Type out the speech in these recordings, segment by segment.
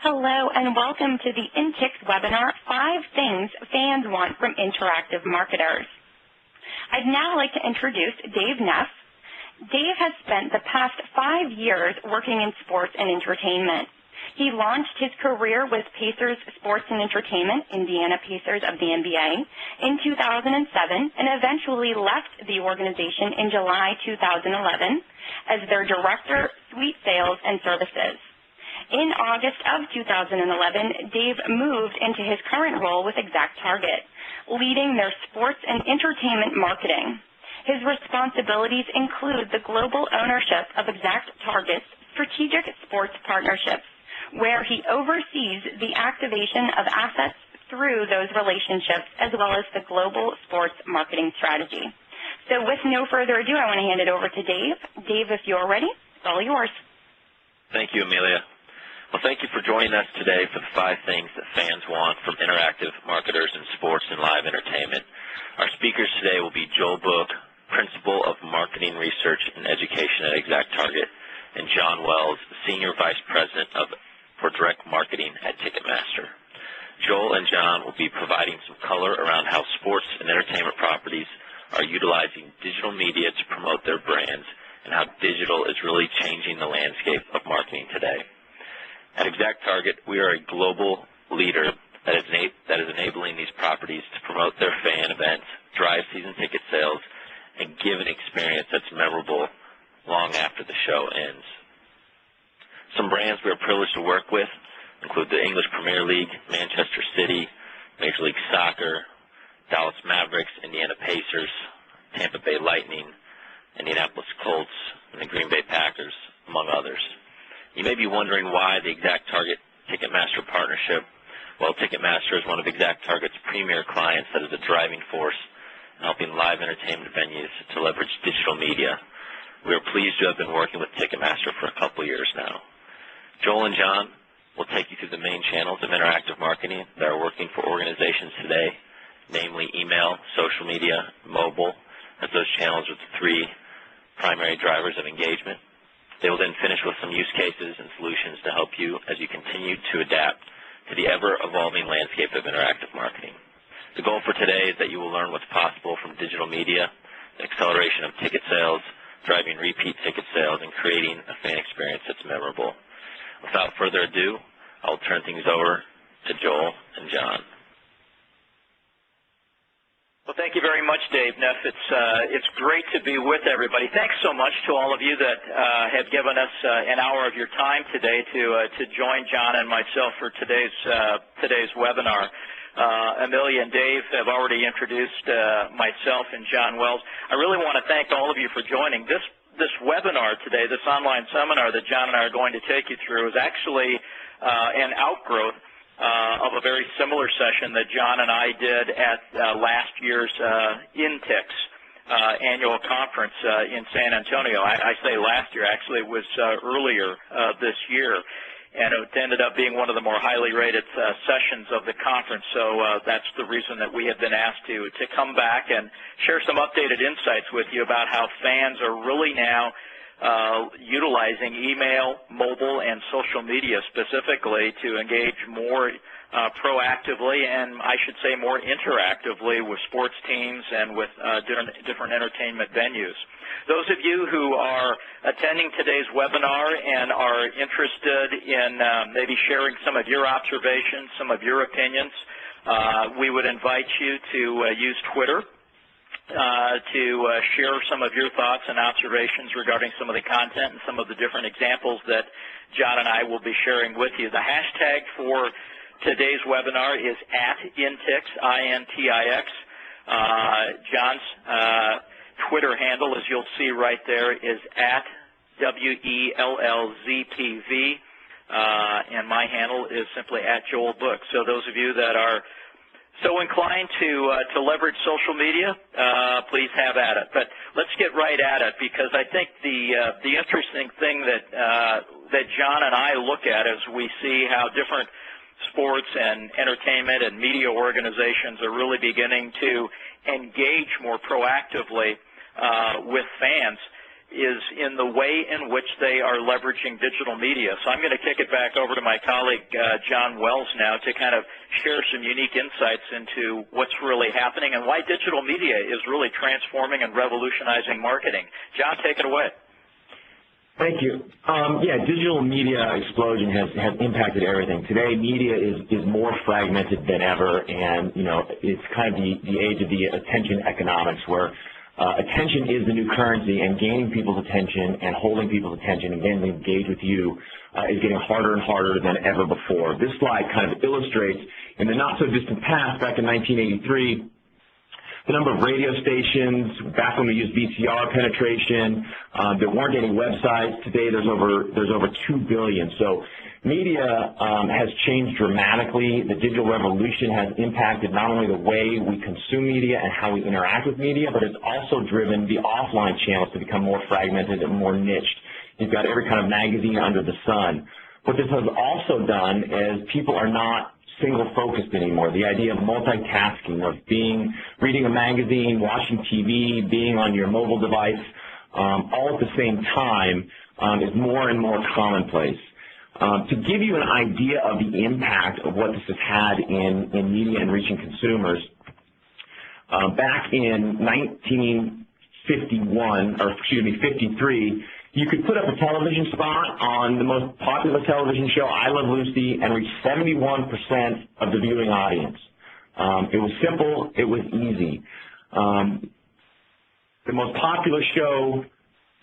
Hello and welcome to the INTIX webinar, 5 Things Fans Want from Interactive Marketers. I'd now like to introduce Dave Neff. Dave has spent the past 5 years working in sports and entertainment. He launched his career with Pacers Sports and Entertainment, Indiana Pacers of the NBA, in 2007 and eventually left the organization in July 2011 as their Director, Suite Sales and Services. In August of 2011, Dave moved into his current role with ExactTarget, leading their sports and entertainment marketing. His responsibilities include the global ownership of ExactTarget's strategic sports partnerships, where he oversees the activation of assets through those relationships, as well as the global sports marketing strategy. So with no further ado, I want to hand it over to Dave. Dave, if you're ready, it's all yours. Thank you, Amelia. Well, thank you for joining us today for the 5 things that fans want from interactive marketers in sports and live entertainment. Our speakers today will be Joel Book, Principal of Marketing Research and Education at ExactTarget, and John Wells, Senior Vice President for Direct Marketing at Ticketmaster. Joel and John will be providing some color around how sports and entertainment properties are utilizing digital media to promote their brands and how digital is really changing the landscape of marketing today. At ExactTarget, we are a global leader that is enabling these properties to promote their fan events, drive season ticket sales, and give an experience that's memorable long after the show ends. Some brands we are privileged to work with include the English Premier League, Manchester City, Major League Soccer, Dallas Mavericks, Indiana Pacers, Tampa Bay Lightning, Indianapolis Colts, and the Green Bay Packers, among others. You may be wondering why the ExactTarget Ticketmaster partnership. Well, Ticketmaster is one of ExactTarget's premier clients that is a driving force in helping live entertainment venues to leverage digital media. We are pleased to have been working with Ticketmaster for a couple years now. Joel and John will take you through the main channels of interactive marketing that are working for organizations today, namely email, social media, mobile, as those channels are the 3 primary drivers of engagement. They will then finish with some use cases and solutions to help you as you continue to adapt to the ever-evolving landscape of interactive marketing. The goal for today is that you will learn what's possible from digital media, the acceleration of ticket sales, driving repeat ticket sales, and creating a fan experience that's memorable. Without further ado, I'll turn things over to Joel and John. Well, thank you very much, Dave Neff. It's great to be with everybody. Thanks so much to all of you that have given us an hour of your time today to join John and myself for today's webinar. Amelia and Dave have already introduced myself and John Wells. I really want to thank all of you for joining. This webinar today, this online seminar that John and I are going to take you through, is actually an outgrowth of a very similar session that John and I did at last year's INTIX annual conference in San Antonio. I say last year, actually it was earlier this year, and it ended up being one of the more highly rated sessions of the conference. So that's the reason that we have been asked to come back and share some updated insights with you about how fans are really now utilizing email, mobile, and social media specifically to engage more proactively and, I should say, more interactively with sports teams and with different entertainment venues. Those of you who are attending today's webinar and are interested in maybe sharing some of your observations, some of your opinions, we would invite you to use Twitter to share some of your thoughts and observations regarding some of the content and some of the different examples that John and I will be sharing with you. The hashtag for today's webinar is @INTIX, INTIX. John's Twitter handle, as you'll see right there, is @WELLZPV, and my handle is simply @JoelBook. So those of you that are so inclined to leverage social media, please have at it. But let's get right at it, because I think the interesting thing that John and I look at as we see how different sports and entertainment and media organizations are really beginning to engage more proactively with fans is in the way in which they are leveraging digital media. So I'm going to kick it back over to my colleague, John Wells, now to kind of share some unique insights into what's really happening and why digital media is really transforming and revolutionizing marketing. John, take it away. Thank you. Yeah, digital media explosion has impacted everything. Today, media is more fragmented than ever, and it's kind of the age of the attention economics, where attention is the new currency, and gaining people's attention and holding people's attention and getting them to engage with you is getting harder and harder than ever before. This slide kind of illustrates, in the not-so-distant past, back in 1983, the number of radio stations, back when we used VCR penetration, that weren't getting websites. Today there's over 2 billion. So media has changed dramatically. The digital revolution has impacted not only the way we consume media and how we interact with media, but it's also driven the offline channels to become more fragmented and more niched. You've got every kind of magazine under the sun. What this has also done is people are not single-focused anymore. The idea of multitasking, of reading a magazine, watching TV, being on your mobile device, all at the same time is more and more commonplace. To give you an idea of the impact of what this has had in media and reaching consumers, back in 1953, you could put up a television spot on the most popular television show, I Love Lucy, and reach 71% of the viewing audience. It was simple. It was easy. The most popular show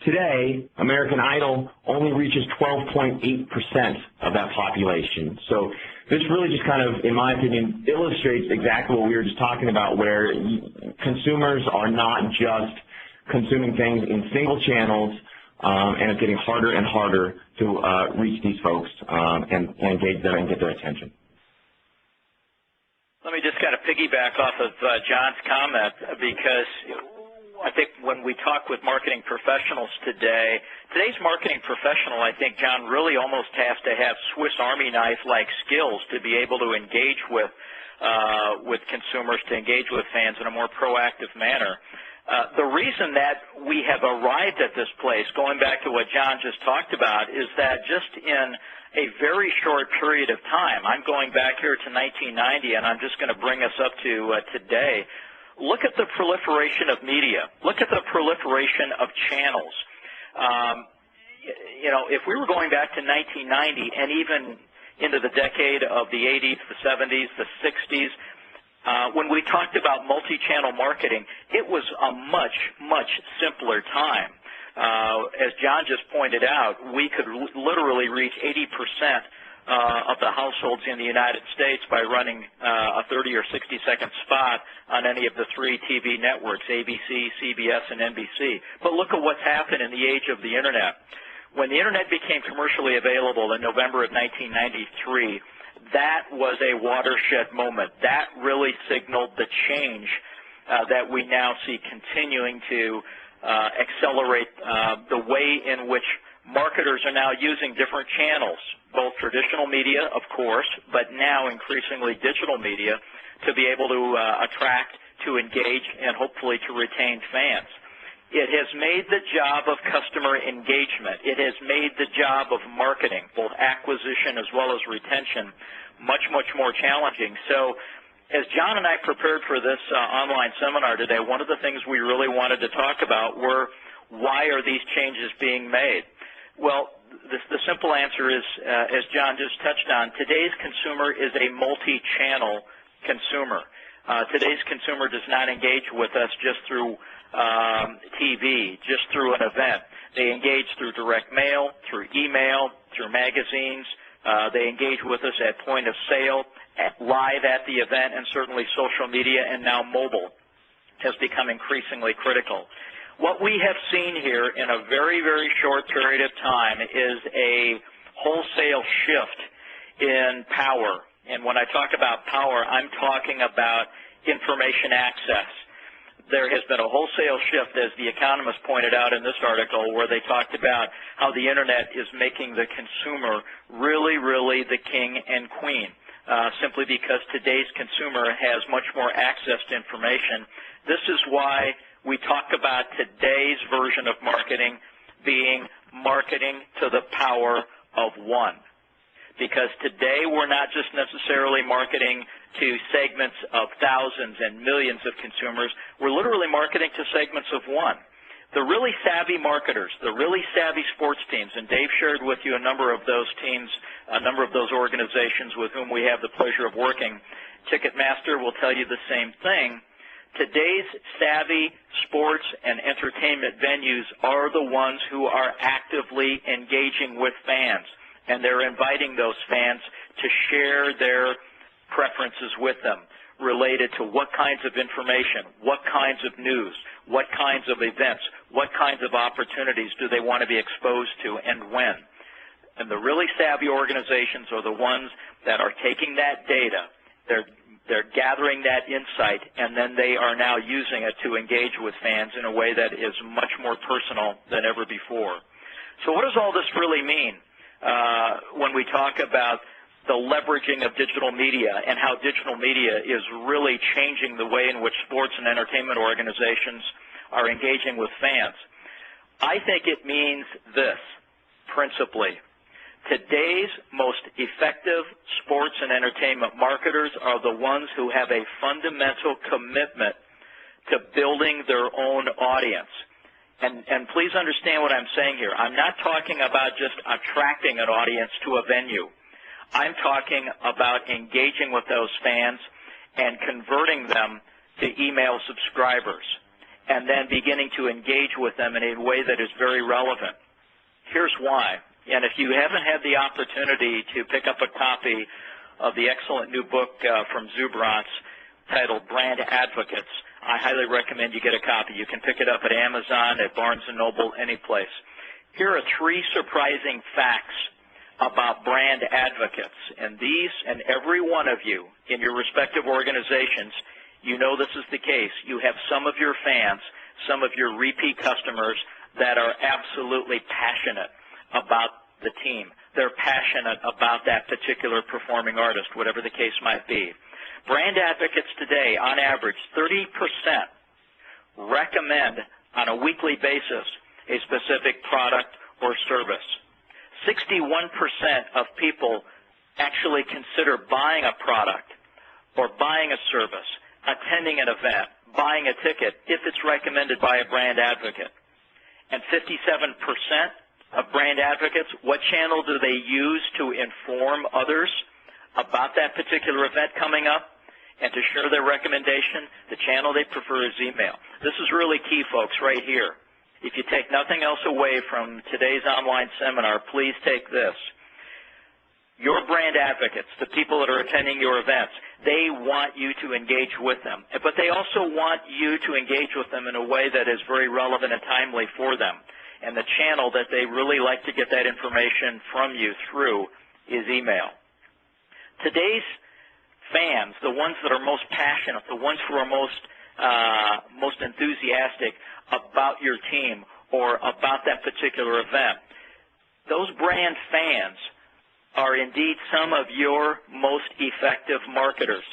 today, American Idol, only reaches 12.8% of that population. So this really just kind of, in my opinion, illustrates exactly what we were just talking about, where consumers are not just consuming things in single channels, and it's getting harder and harder to reach these folks and engage them and get their attention. Let me just kind of piggyback off of John's comment, because I think when we talk with marketing professionals today's marketing professional, I think, John, really almost has to have Swiss Army knife-like skills to be able to engage with consumers, to engage with fans in a more proactive manner. The reason that we have arrived at this place, going back to what John just talked about, is that just in a very short period of time, I'm going back here to 1990, and I'm just going to bring us up to today. Look at the proliferation of media. Look at the proliferation of channels. If we were going back to 1990 and even into the decade of the 80s, the 70s, the 60s, when we talked about multi-channel marketing, it was a much, much simpler time. As John just pointed out, we could literally reach 80% of the households in the United States by running a 30 or 60-second spot on any of the three TV networks, ABC, CBS, and NBC. But look at what's happened in the age of the Internet. When the Internet became commercially available in November of 1993, that was a watershed moment. That really signaled the change that we now see continuing to accelerate the way in which marketers are now using different channels, both traditional media, of course, but now increasingly digital media, to be able to attract, to engage, and hopefully to retain fans. It has made the job of customer engagement, it has made the job of marketing, both acquisition as well as retention, much, much more challenging. So as John and I prepared for this online seminar today, one of the things we really wanted to talk about were, why are these changes being made? Well, the simple answer is, as John just touched on, today's consumer is a multi-channel consumer. Today's consumer does not engage with us just through TV, just through an event. They engage through direct mail, through email, through magazines. They engage with us at point of sale, live at the event, and certainly social media, and now mobile has become increasingly critical. What we have seen here in a very, very short period of time is a wholesale shift in power. And when I talk about power, I'm talking about information access. There has been a wholesale shift, as the Economist pointed out in this article, where they talked about how the Internet is making the consumer really, really the king and queen, simply because today's consumer has much more access to information. This is why we talk about today's version of marketing being marketing to the power of one. Because today we're not just necessarily marketing to segments of thousands and millions of consumers. We're literally marketing to segments of one. The really savvy marketers, the really savvy sports teams, and Dave shared with you a number of those teams, a number of those organizations with whom we have the pleasure of working. Ticketmaster will tell you the same thing. Today's savvy sports and entertainment venues are the ones who are actively engaging with fans, and they're inviting those fans to share their preferences with them related to what kinds of information, what kinds of news, what kinds of events, what kinds of opportunities do they want to be exposed to and when. And the really savvy organizations are the ones that are taking that data, they're gathering that insight, and then they are now using it to engage with fans in a way that is much more personal than ever before. So what does all this really mean when we talk about the leveraging of digital media and how digital media is really changing the way in which sports and entertainment organizations are engaging with fans? I think it means this, principally. Today's most effective sports and entertainment marketers are the ones who have a fundamental commitment to building their own audience. And please understand what I'm saying here. I'm not talking about just attracting an audience to a venue. I'm talking about engaging with those fans and converting them to email subscribers and then beginning to engage with them in a way that is very relevant. Here's why. And if you haven't had the opportunity to pick up a copy of the excellent new book from Zubrance titled Brand Advocates, I highly recommend you get a copy. You can pick it up at Amazon, at Barnes & Noble, any place. Here are 3 surprising facts about brand advocates. And these and every one of you in your respective organizations, you know this is the case. You have some of your fans, some of your repeat customers that are absolutely passionate about the team. They're passionate about that particular performing artist, whatever the case might be. Brand advocates today, on average, 30% recommend on a weekly basis a specific product or service. 61% of people actually consider buying a product or buying a service, attending an event, buying a ticket if it's recommended by a brand advocate. And 57% of brand advocates, what channel do they use to inform others about that particular event coming up and to share their recommendation? The channel they prefer is email. This is really key, folks, right here. If you take nothing else away from today's online seminar, please take this. Your brand advocates, the people that are attending your events, they want you to engage with them. But they also want you to engage with them in a way that is very relevant and timely for them. And the channel that they really like to get that information from you through is email. Today's fans, the ones that are most passionate, the ones who are most enthusiastic about your team or about that particular event, those brand fans are indeed some of your most effective marketers.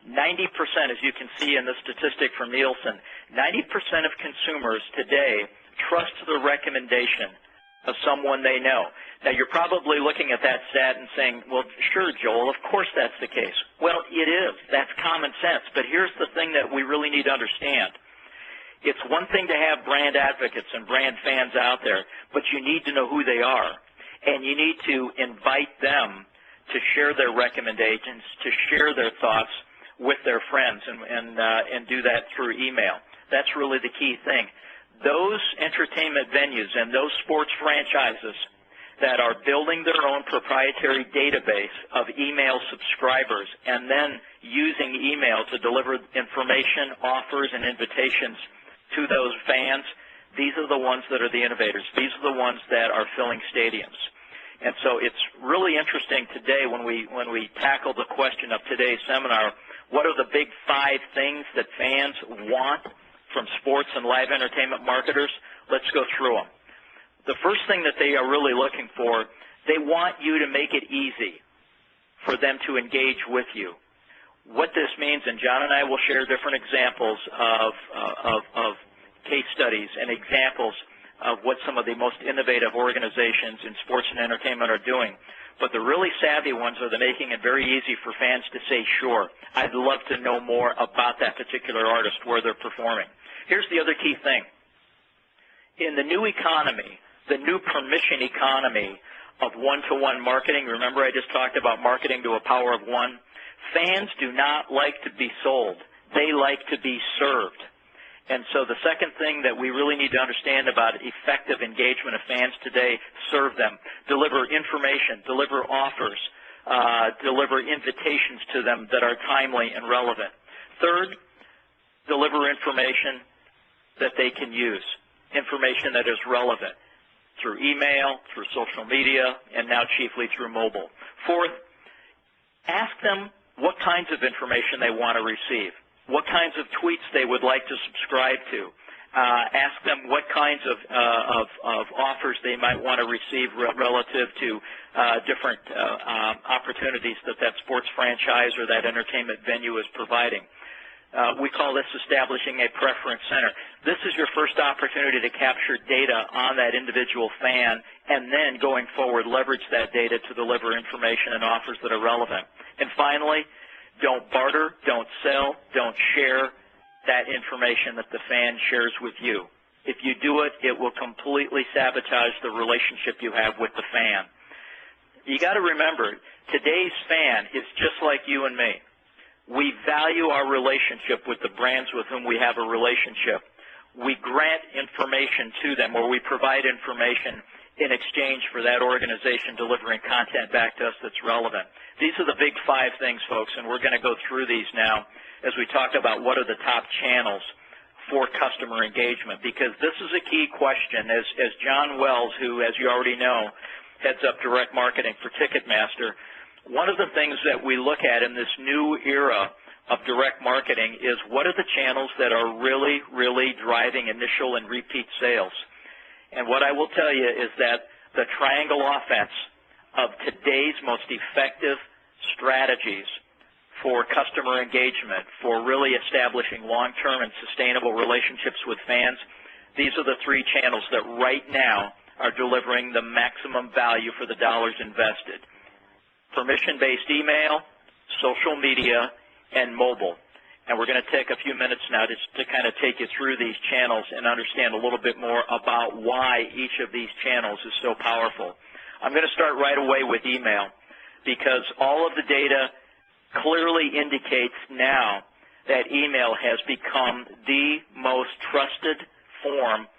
90%, as you can see in the statistic from Nielsen, 90% of consumers today trust the recommendation of someone they know. Now, you're probably looking at that stat and saying, well, sure, Joel, of course that's the case. Well, it is. That's common sense. But here's the thing that we really need to understand. It's one thing to have brand advocates and brand fans out there, but you need to know who they are. And you need to invite them to share their recommendations, to share their thoughts with their friends, and do that through email. That's really the key thing. Those entertainment venues and those sports franchises that are building their own proprietary database of email subscribers and then using email to deliver information, offers, and invitations to those fans, these are the ones that are the innovators. These are the ones that are filling stadiums. And so it's really interesting today when we tackle the question of today's seminar, what are the big 5 things that fans want from sports and live entertainment marketers? Let's go through them. The first thing that they are really looking for, they want you to make it easy for them to engage with you. What this means, and John and I will share different examples of case studies and examples of what some of the most innovative organizations in sports and entertainment are doing. But the really savvy ones are making it very easy for fans to say, sure, I'd love to know more about that particular artist, where they're performing. Here's the other key thing. In the new economy, the new permission economy of one-to-one marketing, remember I just talked about marketing to a power of one? Fans do not like to be sold. They like to be served. And so the second thing that we really need to understand about effective engagement of fans today, serve them, deliver information, deliver offers, deliver invitations to them that are timely and relevant. Third, deliver information that they can use, information that is relevant through email, through social media, and now chiefly through mobile. Fourth, ask them what kinds of information they want to receive, what kinds of tweets they would like to subscribe to. Ask them what kinds of offers they might want to receive relative to different opportunities that sports franchise or that entertainment venue is providing. We call this establishing a preference center. This is your first opportunity to capture data on that individual fan, and then going forward leverage that data to deliver information and offers that are relevant. And finally, don't barter, don't sell, don't share that information that the fan shares with you. If you do it, it will completely sabotage the relationship you have with the fan. You got to remember, today's fan is just like you and me. We value our relationship with the brands with whom we have a relationship. We grant information to them, or we provide information in exchange for that organization delivering content back to us that's relevant. These are the big 5 things, folks, and we're going to go through these now as we talk about what are the top channels for customer engagement, because this is a key question. As John Wells, who, as you already know, heads up direct marketing for Ticketmaster, one of the things that we look at in this new era of direct marketing is what are the channels that are really, really driving initial and repeat sales. And what I will tell you is that the triangle offense of today's most effective strategies for customer engagement, for really establishing long-term and sustainable relationships with fans, these are the 3 channels that right now are delivering the maximum value for the dollars invested. Permission-based email, social media, and mobile. And we're going to take a few minutes now to kind of take you through these channels and understand a little bit more about why each of these channels is so powerful. I'm going to start right away with email, because all of the data clearly indicates now that email has become the most trusted form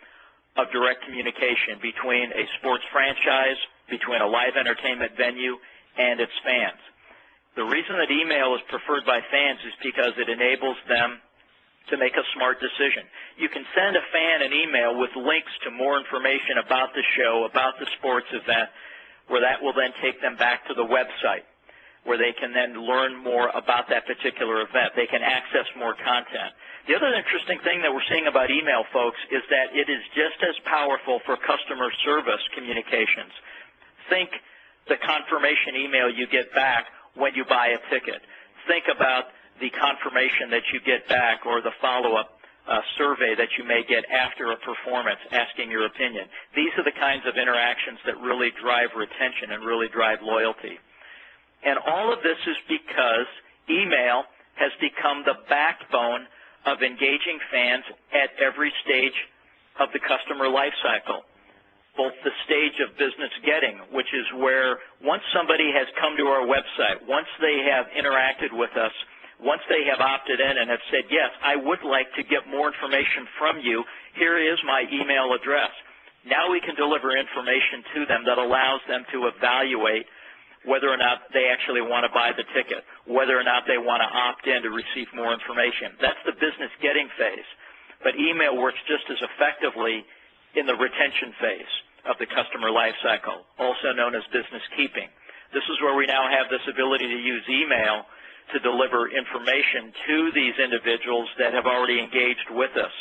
of direct communication between a sports franchise, between a live entertainment venue, and its fans. The reason that email is preferred by fans is because it enables them to make a smart decision. You can send a fan an email with links to more information about the show, about the sports event, where that will then take them back to the website, where they can then learn more about that particular event. They can access more content. The other interesting thing that we're seeing about email, folks, is that it is just as powerful for customer service communications. Think the confirmation email you get back when you buy a ticket. Think about the confirmation that you get back, or the follow-up survey that you may get after a performance asking your opinion. These are the kinds of interactions that really drive retention and really drive loyalty. And all of this is because email has become the backbone of engaging fans at every stage of the customer life cycle. Both the stage of business getting, which is where once somebody has come to our website, once they have interacted with us, once they have opted in and have said, yes, I would like to get more information from you, here is my email address. Now we can deliver information to them that allows them to evaluate whether or not they actually want to buy the ticket, whether or not they want to opt in to receive more information. That's the business getting phase. But email works just as effectively in the retention phase of the customer life cycle, also known as business keeping. This is where we now have this ability to use email to deliver information to these individuals that have already engaged with us.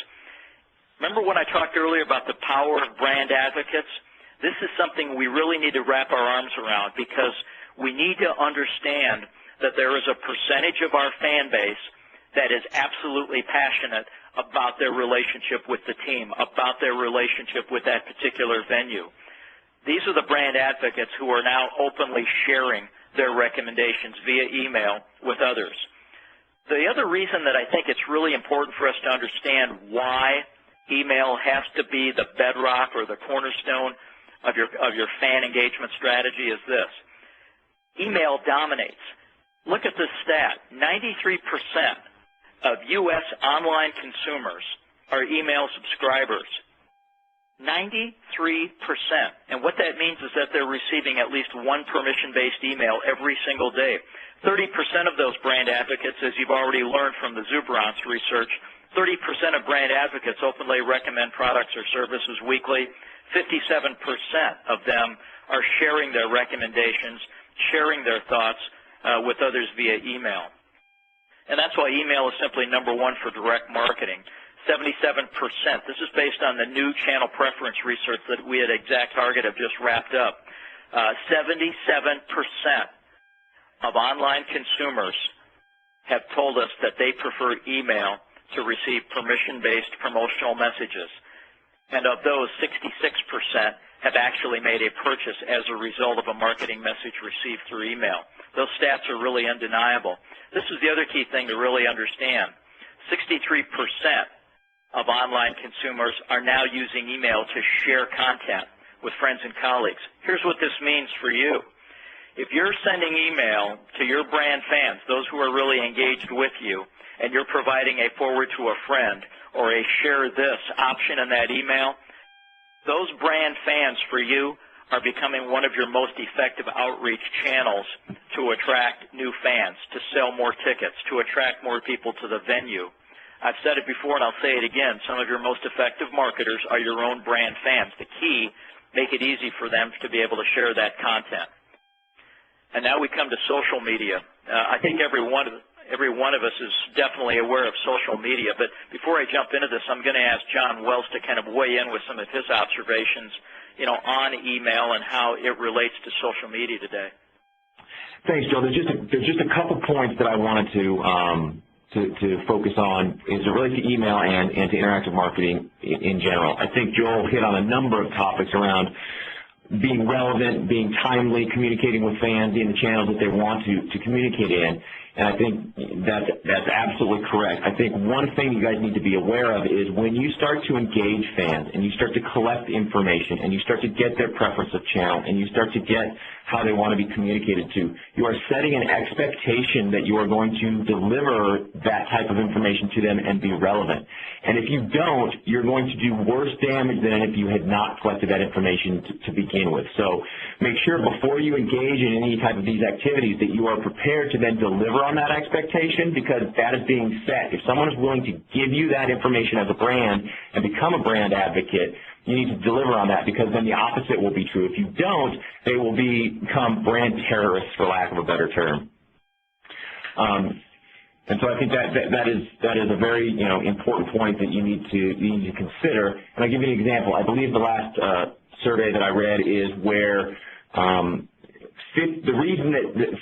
Remember when I talked earlier about the power of brand advocates? This is something we really need to wrap our arms around, because we need to understand that there is a percentage of our fan base that is absolutely passionate about their relationship with the team, about their relationship with that particular venue. These are the brand advocates who are now openly sharing their recommendations via email with others. The other reason that I think it's really important for us to understand why email has to be the bedrock or the cornerstone of your fan engagement strategy is this. Email dominates. Look at this stat. 93% of U.S. online consumers are email subscribers. 93%. And what that means is that they're receiving at least one permission-based email every single day. 30% of those brand advocates, as you've already learned from the Zubrance research, 30% of brand advocates openly recommend products or services weekly. 57% of them are sharing their recommendations, sharing their thoughts with others via email. And that's why email is simply number one for direct marketing. 77%. This is based on the new channel preference research that we at ExactTarget have just wrapped up. 77% of online consumers have told us that they prefer email to receive permission-based promotional messages. And of those, 66% have actually made a purchase as a result of a marketing message received through email. Those stats are really undeniable. This is the other key thing to really understand. 63% of online consumers are now using email to share content with friends and colleagues. Here's what this means for you. If you're sending email to your brand fans, those who are really engaged with you, and you're providing a forward to a friend or a share this option in that email, those brand fans for you are becoming one of your most effective outreach channels to attract new fans, to sell more tickets, to attract more people to the venue. I've said it before and I'll say it again, some of your most effective marketers are your own brand fans. The key, make it easy for them to be able to share that content. And now we come to social media. I think every one of us is definitely aware of social media, but before I jump into this, I'm going to ask John Wells to kind of weigh in with some of his observations, on email and how it relates to social media today. Thanks, Joe. There's just a couple points that I wanted to focus on as it relates to email and to interactive marketing in general. I think Joel hit on a number of topics around being relevant, being timely, communicating with fans in the channels that they want to communicate in. And I think that's absolutely correct. I think one thing you guys need to be aware of is when you start to engage fans and you start to collect information and you start to get their preference of channel and you start to get how they want to be communicated to, you are setting an expectation that you are going to deliver that type of information to them and be relevant. And if you don't, you're going to do worse damage than if you had not collected that information to begin with. So make sure before you engage in any type of these activities that you are prepared to then deliver on that expectation, because that is being set. If someone is willing to give you that information as a brand and become a brand advocate, you need to deliver on that, because then the opposite will be true. If you don't, they will become brand terrorists, for lack of a better term. And so I think that is a very important point that you need to consider. And I'll give you an example. I believe the last survey that I read is where the reason that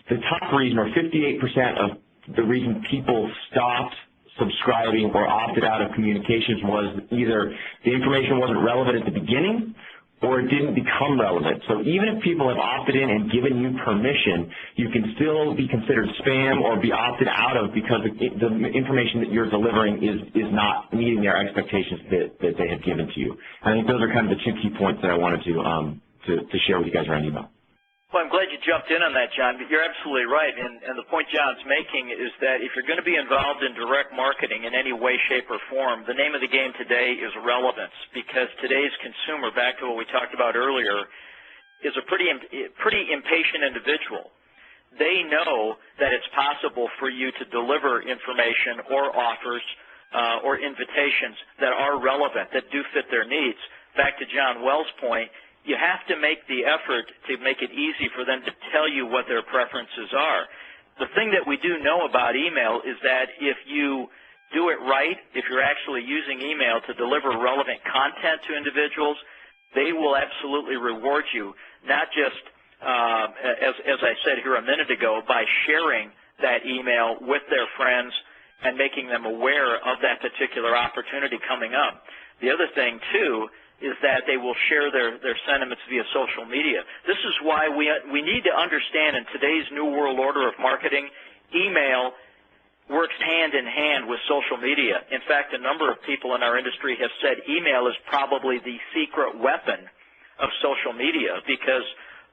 the top reason, or 58% of the reason people stopped subscribing or opted out of communications was either the information wasn't relevant at the beginning or it didn't become relevant. So even if people have opted in and given you permission, you can still be considered spam or be opted out of because the information that you're delivering is not meeting their expectations that they have given to you. I think those are kind of the two key points that I wanted to share with you guys around email. Well, I'm glad you jumped in on that, John, but you're absolutely right. And the point John's making is that if you're going to be involved in direct marketing in any way, shape, or form, the name of the game today is relevance, because today's consumer, back to what we talked about earlier, is a pretty impatient individual. They know that it's possible for you to deliver information or offers or invitations that are relevant, that do fit their needs. Back to John Wells' point, you have to make the effort to make it easy for them to tell you what their preferences are. The thing that we do know about email is that if you do it right, if you're actually using email to deliver relevant content to individuals, they will absolutely reward you, not just, as I said here a minute ago, by sharing that email with their friends and making them aware of that particular opportunity coming up. The other thing, too, is that they will share their sentiments via social media. This is why we need to understand in today's new world order of marketing, email works hand in hand with social media. In fact, a number of people in our industry have said email is probably the secret weapon of social media, because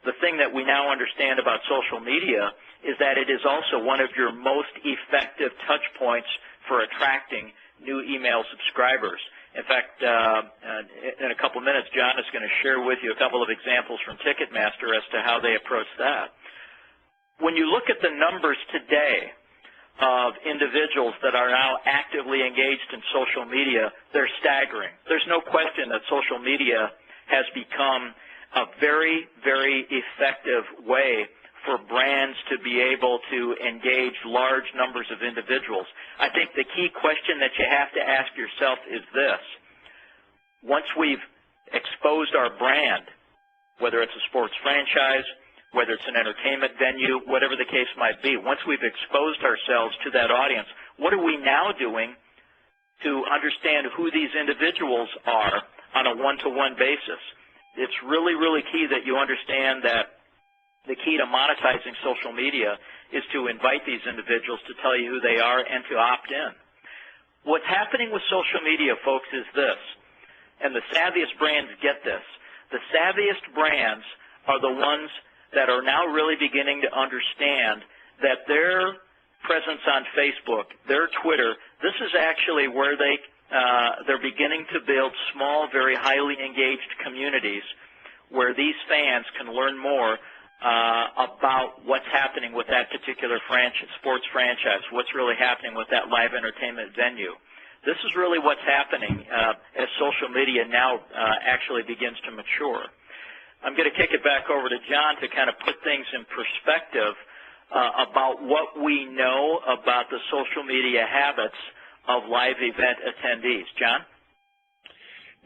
the thing that we now understand about social media is that it is also one of your most effective touch points for attracting new email subscribers. In fact, in a couple minutes, John is going to share with you a couple of examples from Ticketmaster as to how they approach that. When you look at the numbers today of individuals that are now actively engaged in social media, they're staggering. There's no question that social media has become a very, very effective way for brands to be able to engage large numbers of individuals. I think the key question that you have to ask yourself is this: once we've exposed our brand, whether it's a sports franchise, whether it's an entertainment venue, whatever the case might be, once we've exposed ourselves to that audience, what are we now doing to understand who these individuals are on a one-to-one basis? It's really, really key that you understand that the key to monetizing social media is to invite these individuals to tell you who they are and to opt in. What's happening with social media, folks, is this, and the savviest brands get this. The savviest brands are the ones that are now really beginning to understand that their presence on Facebook, their Twitter, this is actually where they're beginning to build small, very highly engaged communities where these fans can learn more about what's happening with that particular sports franchise, what's really happening with that live entertainment venue. This is really what's happening as social media now actually begins to mature. I'm going to kick it back over to John to kind of put things in perspective about what we know about the social media habits of live event attendees. John?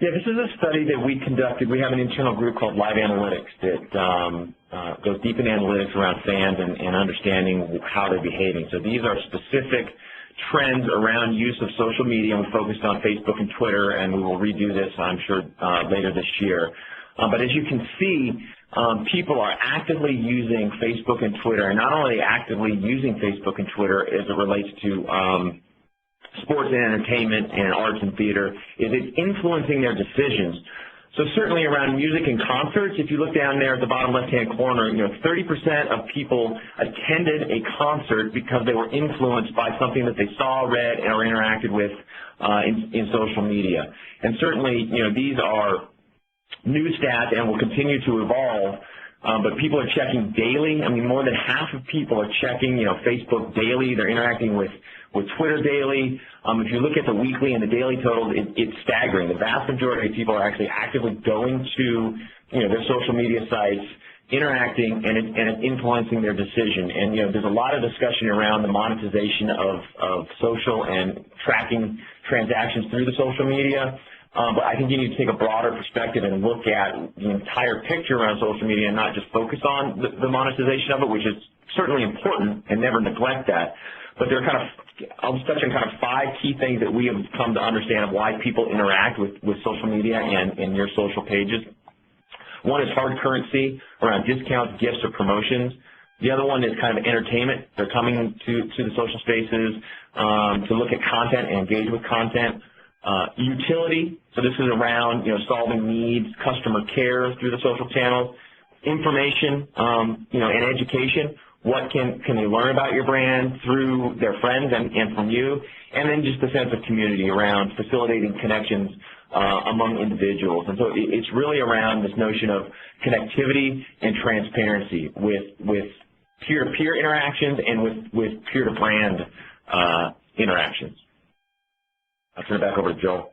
Yeah, this is a study that we conducted. We have an internal group called Live Analytics that goes deep in analytics around fans and understanding how they're behaving. So these are specific trends around use of social media. We focused on Facebook and Twitter, and we will redo this, I'm sure, later this year. But as you can see, people are actively using Facebook and Twitter, and not only actively using Facebook and Twitter as it relates to sports and entertainment and arts and theater, is it influencing their decisions. So certainly around music and concerts, if you look down there at the bottom left-hand corner, 30% of people attended a concert because they were influenced by something that they saw, read, or interacted with in social media. And certainly, these are new stats and will continue to evolve, but people are checking daily. I mean, more than half of people are checking, Facebook daily. They're interacting with Twitter daily. If you look at the weekly and the daily totals, it's staggering. The vast majority of people are actually actively going to, their social media sites, interacting, and it's influencing their decision. And, there's a lot of discussion around the monetization of social and tracking transactions through the social media. But I think you need to take a broader perspective and look at the entire picture around social media and not just focus on the monetization of it, which is certainly important, and never neglect that. But there are I'll just touch on kind of 5 key things that we have come to understand of why people interact with social media and your social pages. One is hard currency around discounts, gifts, or promotions. The other one is kind of entertainment. They're coming to the social spaces to look at content and engage with content. Utility, so this is around solving needs, customer care through the social channels. Information, and education. What can they learn about your brand through their friends and from you? And then just a sense of community around facilitating connections among individuals. And so it's really around this notion of connectivity and transparency with peer-to-peer interactions and with peer-to-brand interactions. I'll turn it back over to Joel.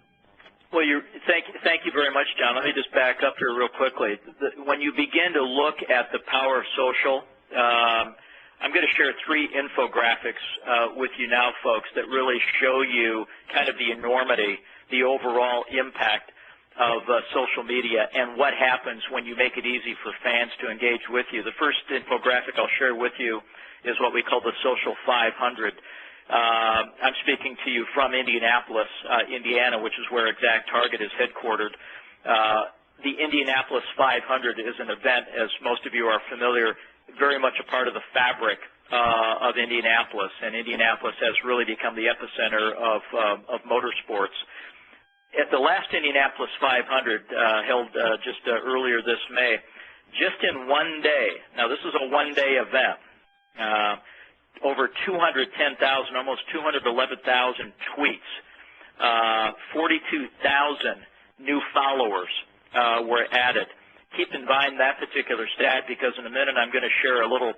Well, thank you very much, John. Let me just back up here real quickly. When you begin to look at the power of social, I'm going to share 3 infographics with you now, folks, that really show you kind of the enormity, the overall impact of social media and what happens when you make it easy for fans to engage with you. The first infographic I'll share with you is what we call the Social 500. I'm speaking to you from Indianapolis, Indiana, which is where ExactTarget is headquartered. The Indianapolis 500 is an event, as most of you are familiar, very much a part of the fabric of Indianapolis, and Indianapolis has really become the epicenter of motorsports. At the last Indianapolis 500 held just earlier this May, just in one day, now this is a one-day event, over 210,000, almost 211,000 tweets, 42,000 new followers were added. Keep in mind that particular stat because in a minute I'm going to share a little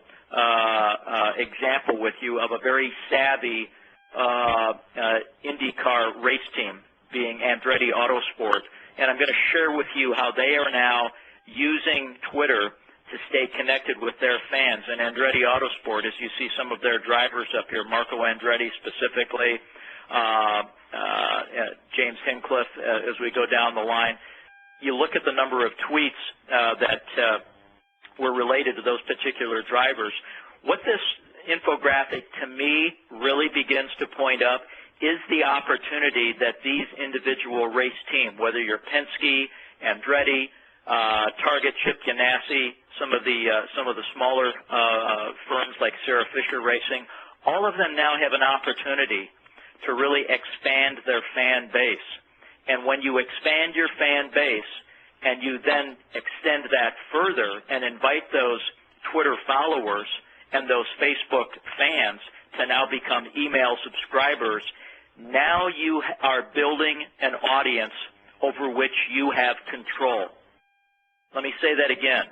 example with you of a very savvy IndyCar race team being Andretti Autosport, and I'm going to share with you how they are now using Twitter to stay connected with their fans. And Andretti Autosport, as you see some of their drivers up here, Marco Andretti specifically, James Hinchcliffe, as we go down the line, you look at the number of tweets that were related to those particular drivers. What this infographic to me really begins to point up is the opportunity that these individual race teams, whether you're Penske, Andretti, Target, Chip Ganassi, some of the smaller firms like Sarah Fisher Racing, all of them now have an opportunity to really expand their fan base. And when you expand your fan base and you then extend that further and invite those Twitter followers and those Facebook fans to now become email subscribers, now you are building an audience over which you have control. Let me say that again.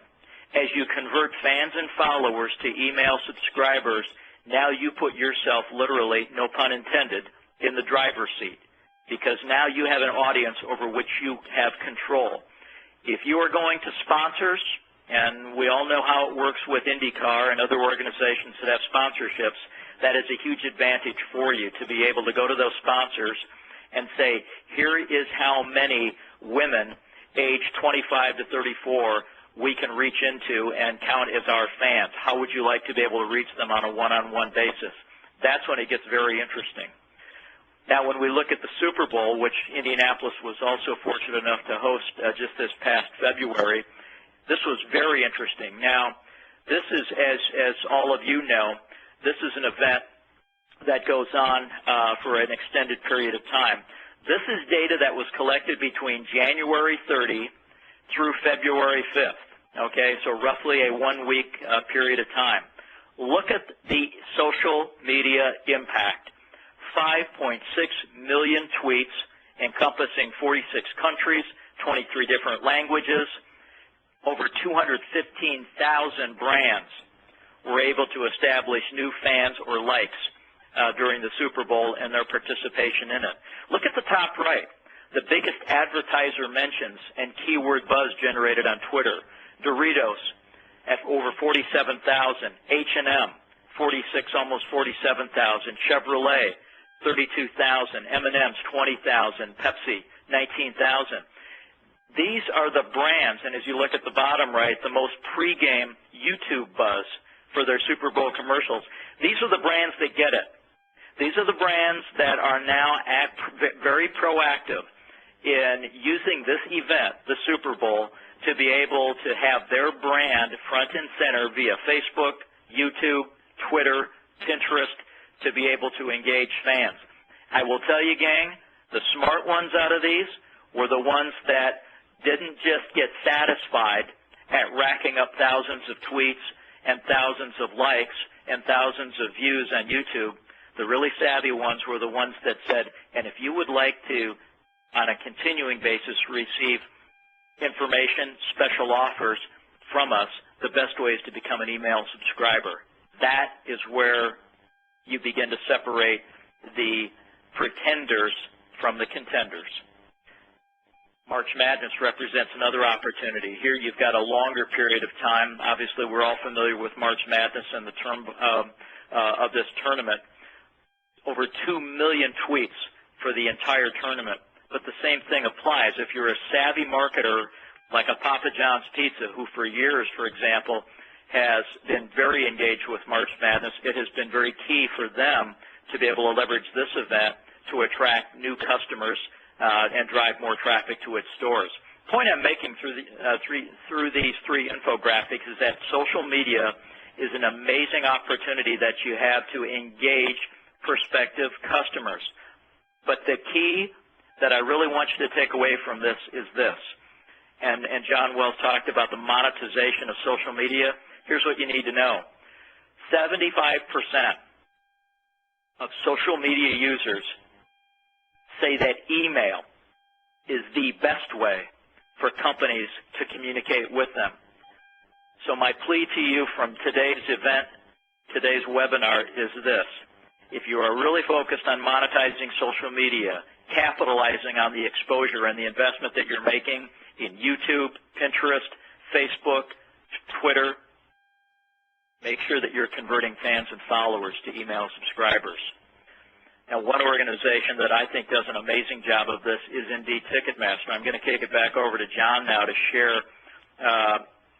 As you convert fans and followers to email subscribers, now you put yourself literally, no pun intended, in the driver's seat, because now you have an audience over which you have control. If you are going to sponsors, and we all know how it works with IndyCar and other organizations that have sponsorships, that is a huge advantage for you to be able to go to those sponsors and say, here is how many women age 25 to 34 we can reach into and count as our fans. How would you like to be able to reach them on a one-on-one basis? That's when it gets very interesting. Now, when we look at the Super Bowl, which Indianapolis was also fortunate enough to host just this past February, this was very interesting. Now, this is, as all of you know, this is an event that goes on for an extended period of time. This is data that was collected between January 30 through February 5th, okay, so roughly a one-week period of time. Look at the social media impact. 5.6 million tweets encompassing 46 countries, 23 different languages. Over 215,000 brands were able to establish new fans or likes during the Super Bowl and their participation in it. Look at the top right, the biggest advertiser mentions and keyword buzz generated on Twitter. Doritos at over 47,000, H&M 46, almost 47,000, Chevrolet 32,000, M&M's 20,000, Pepsi 19,000. These are the brands, and as you look at the bottom right, the most pregame YouTube buzz for their Super Bowl commercials. These are the brands that get it. These are the brands that are now very proactive in using this event, the Super Bowl, to be able to have their brand front and center via Facebook, YouTube, Twitter, Pinterest, to be able to engage fans. I will tell you, gang, the smart ones out of these were the ones that didn't just get satisfied at racking up thousands of tweets and thousands of likes and thousands of views on YouTube. The really savvy ones were the ones that said, and if you would like to, on a continuing basis, receive information, special offers from us, the best way is to become an email subscriber. That is where you begin to separate the pretenders from the contenders. March Madness represents another opportunity. Here you've got a longer period of time. Obviously, we're all familiar with March Madness and the term of this tournament. Over 2 million tweets for the entire tournament. But the same thing applies. If you're a savvy marketer like a Papa John's Pizza, who for years, for example, has been very engaged with March Madness, it has been very key for them to be able to leverage this event to attract new customers and drive more traffic to its stores. Point I'm making through these three infographics is that social media is an amazing opportunity that you have to engage prospective customers. But the key that I really want you to take away from this is this. And John Wells talked about the monetization of social media. Here's what you need to know. 75% of social media users say that email is the best way for companies to communicate with them. So my plea to you from today's event, today's webinar is this. If you are really focused on monetizing social media, capitalizing on the exposure and the investment that you're making in YouTube, Pinterest, Facebook, Twitter, make sure that you're converting fans and followers to email subscribers. Now, one organization that I think does an amazing job of this is indeed Ticketmaster. I'm going to kick it back over to John now to share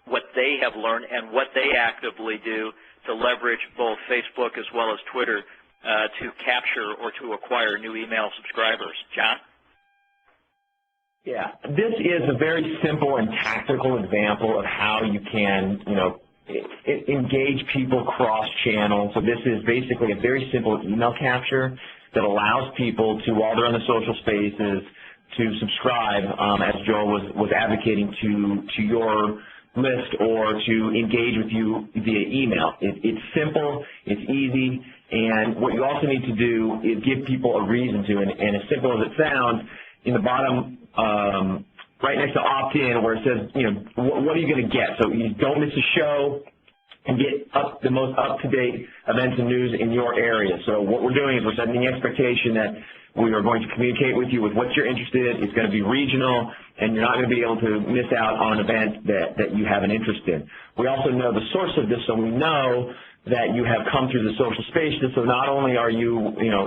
what they have learned and what they actively do to leverage both Facebook as well as Twitter to capture or to acquire new email subscribers. John? Yeah, this is a very simple and tactical example of how you can, engage people cross-channel. So this is basically a very simple email capture that allows people to, while they're on the social spaces, to subscribe, as Joel was advocating, to your list or to engage with you via email. It's simple, it's easy, and what you also need to do is give people a reason to, and as simple as it sounds, in the bottom right next to opt-in where it says, what are you going to get? So you don't miss a show and get the most up-to-date events and news in your area. So what we're doing is we're setting the expectation that we are going to communicate with you with what you're interested in. It's going to be regional, and you're not going to be able to miss out on an event that you have an interest in. We also know the source of this, so we know that you have come through the social spaces. So not only are you,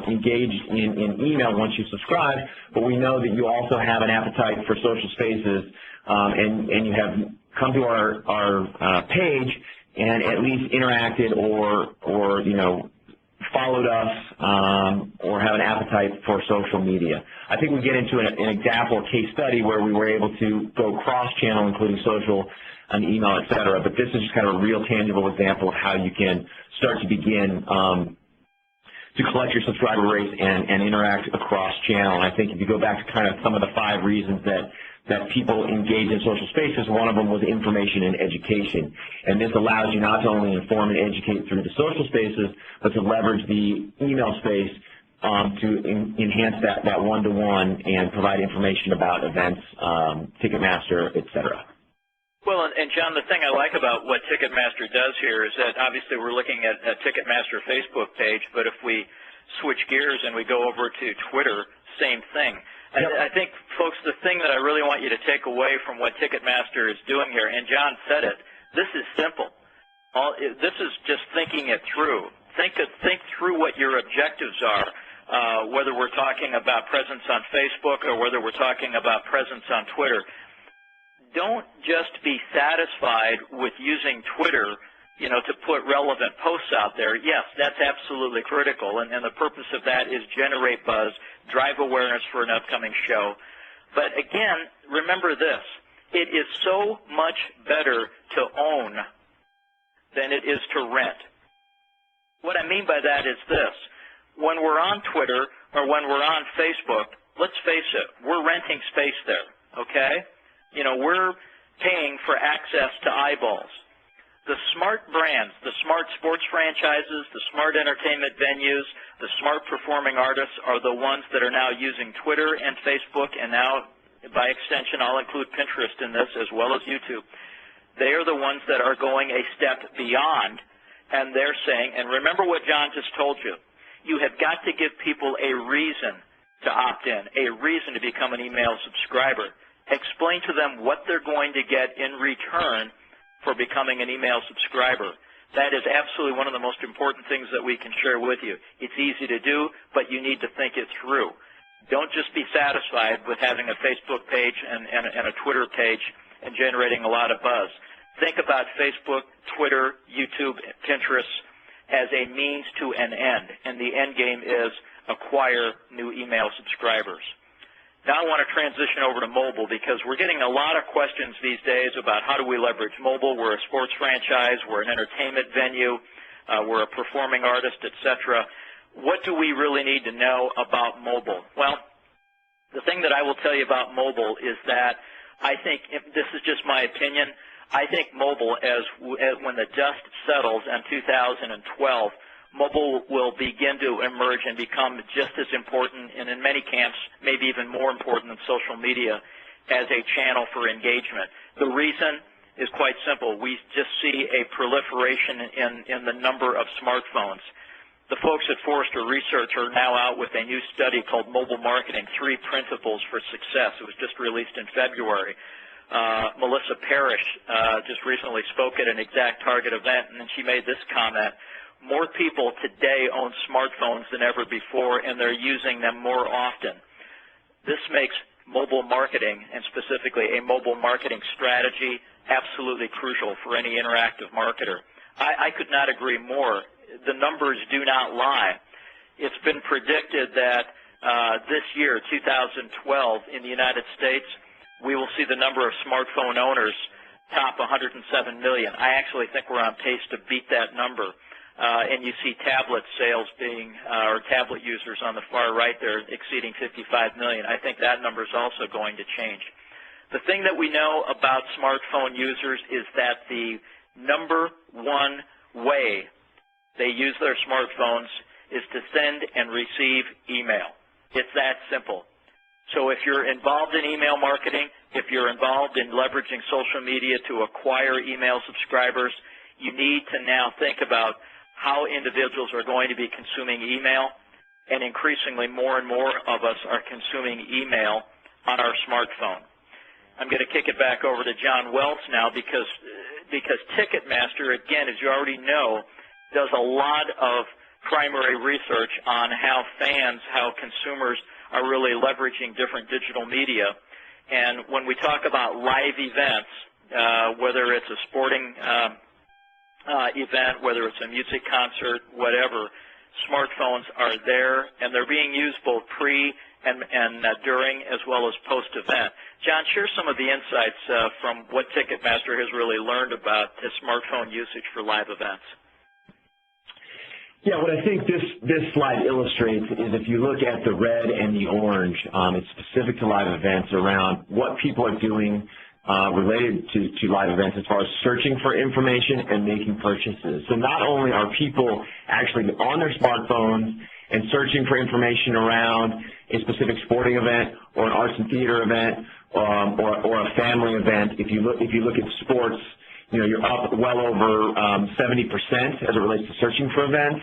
engaged in email once you subscribe, but we know that you also have an appetite for social spaces, and you have come to our page and at least interacted or followed us or have an appetite for social media. I think we get into an example, a case study where we were able to go cross-channel, including social and email, et cetera. But this is just kind of a real tangible example of how you can start to begin to collect your subscriber base and interact across channel. And I think if you go back to kind of some of the 5 reasons that people engage in social spaces, one of them was information and education. And this allows you not to only inform and educate through the social spaces, but to leverage the email space to enhance that one-to-one and provide information about events, Ticketmaster, et cetera. Well, and John, the thing I like about what Ticketmaster does here is that obviously we're looking at a Ticketmaster Facebook page, but if we switch gears and we go over to Twitter, same thing. Yep. I think, folks, the thing that I really want you to take away from what Ticketmaster is doing here, and John said it, this is simple. This is just thinking it through. Think through what your objectives are, whether we're talking about presence on Facebook or whether we're talking about presence on Twitter. Don't just be satisfied with using Twitter, to put relevant posts out there. Yes, that's absolutely critical, and the purpose of that is generate buzz, drive awareness for an upcoming show. But again, remember this, it is so much better to own than it is to rent. What I mean by that is this, when we're on Twitter or when we're on Facebook, let's face it, we're renting space there, okay? We're paying for access to eyeballs. The smart brands, the smart sports franchises, the smart entertainment venues, the smart performing artists are the ones that are now using Twitter and Facebook, and now, by extension, I'll include Pinterest in this as well as YouTube. They are the ones that are going a step beyond, and they're saying, and remember what John just told you, you have got to give people a reason to opt in, a reason to become an email subscriber. Explain to them what they're going to get in return for becoming an email subscriber. That is absolutely one of the most important things that we can share with you. It's easy to do, but you need to think it through. Don't just be satisfied with having a Facebook page and a Twitter page and generating a lot of buzz. Think about Facebook, Twitter, YouTube, Pinterest, as a means to an end, and the end game is acquire new email subscribers. Now I want to transition over to mobile because we're getting a lot of questions these days about how do we leverage mobile. We're a sports franchise, we're an entertainment venue, we're a performing artist, etc. What do we really need to know about mobile? Well, the thing that I will tell you about mobile is that I think, this is just my opinion, I think mobile, when the dust settles in 2012, mobile will begin to emerge and become just as important, and in many camps, maybe even more important than social media, as a channel for engagement. The reason is quite simple. We just see a proliferation in the number of smartphones. The folks at Forrester Research are now out with a new study called Mobile Marketing, 3 Principles for Success. It was just released in February. Melissa Parrish just recently spoke at an Exact Target event, and she made this comment: more people today own smartphones than ever before, and they're using them more often. This makes mobile marketing, and specifically a mobile marketing strategy, absolutely crucial for any interactive marketer. I could not agree more. The numbers do not lie. It's been predicted that this year, 2012, in the United States, we will see the number of smartphone owners top 107 million. I actually think we're on pace to beat that number. And you see tablet sales being, or tablet users on the far right there exceeding 55 million. I think that number is also going to change. The thing that we know about smartphone users is that the number one way they use their smartphones is to send and receive email. It's that simple. So if you're involved in email marketing, if you're involved in leveraging social media to acquire email subscribers, you need to now think about how individuals are going to be consuming email, and increasingly more and more of us are consuming email on our smartphone. I'm going to kick it back over to John Wells now because Ticketmaster, again, as you already know, does a lot of primary research on how fans, how consumers are really leveraging different digital media. And when we talk about live events, whether it's a sporting event, whether it's a music concert, whatever, smartphones are there, and they're being used both pre and during as well as post-event. John, share some of the insights from what Ticketmaster has really learned about the smartphone usage for live events. Yeah, what I think this slide illustrates is if you look at the red and the orange, it's specific to live events around what people are doing related to live events as far as searching for information and making purchases. So not only are people actually on their smartphones and searching for information around a specific sporting event or an arts and theater event or a family event. If you look at sports, you know, you're up well over 70% as it relates to searching for events,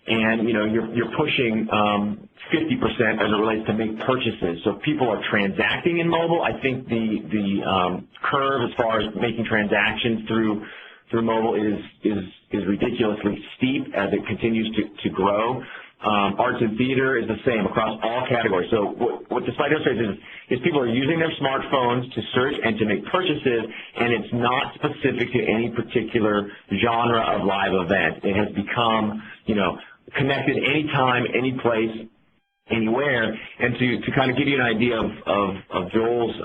and you know you're pushing 50% as it relates to make purchases. So people are transacting in mobile. I think the curve as far as making transactions through mobile is ridiculously steep as it continues to grow. Arts and theater is the same across all categories. So what the slide illustrates is people are using their smartphones to search and to make purchases, and it's not specific to any particular genre of live event. It has become, you know, connected anytime, any place, anywhere. And to kind of give you an idea of Joel's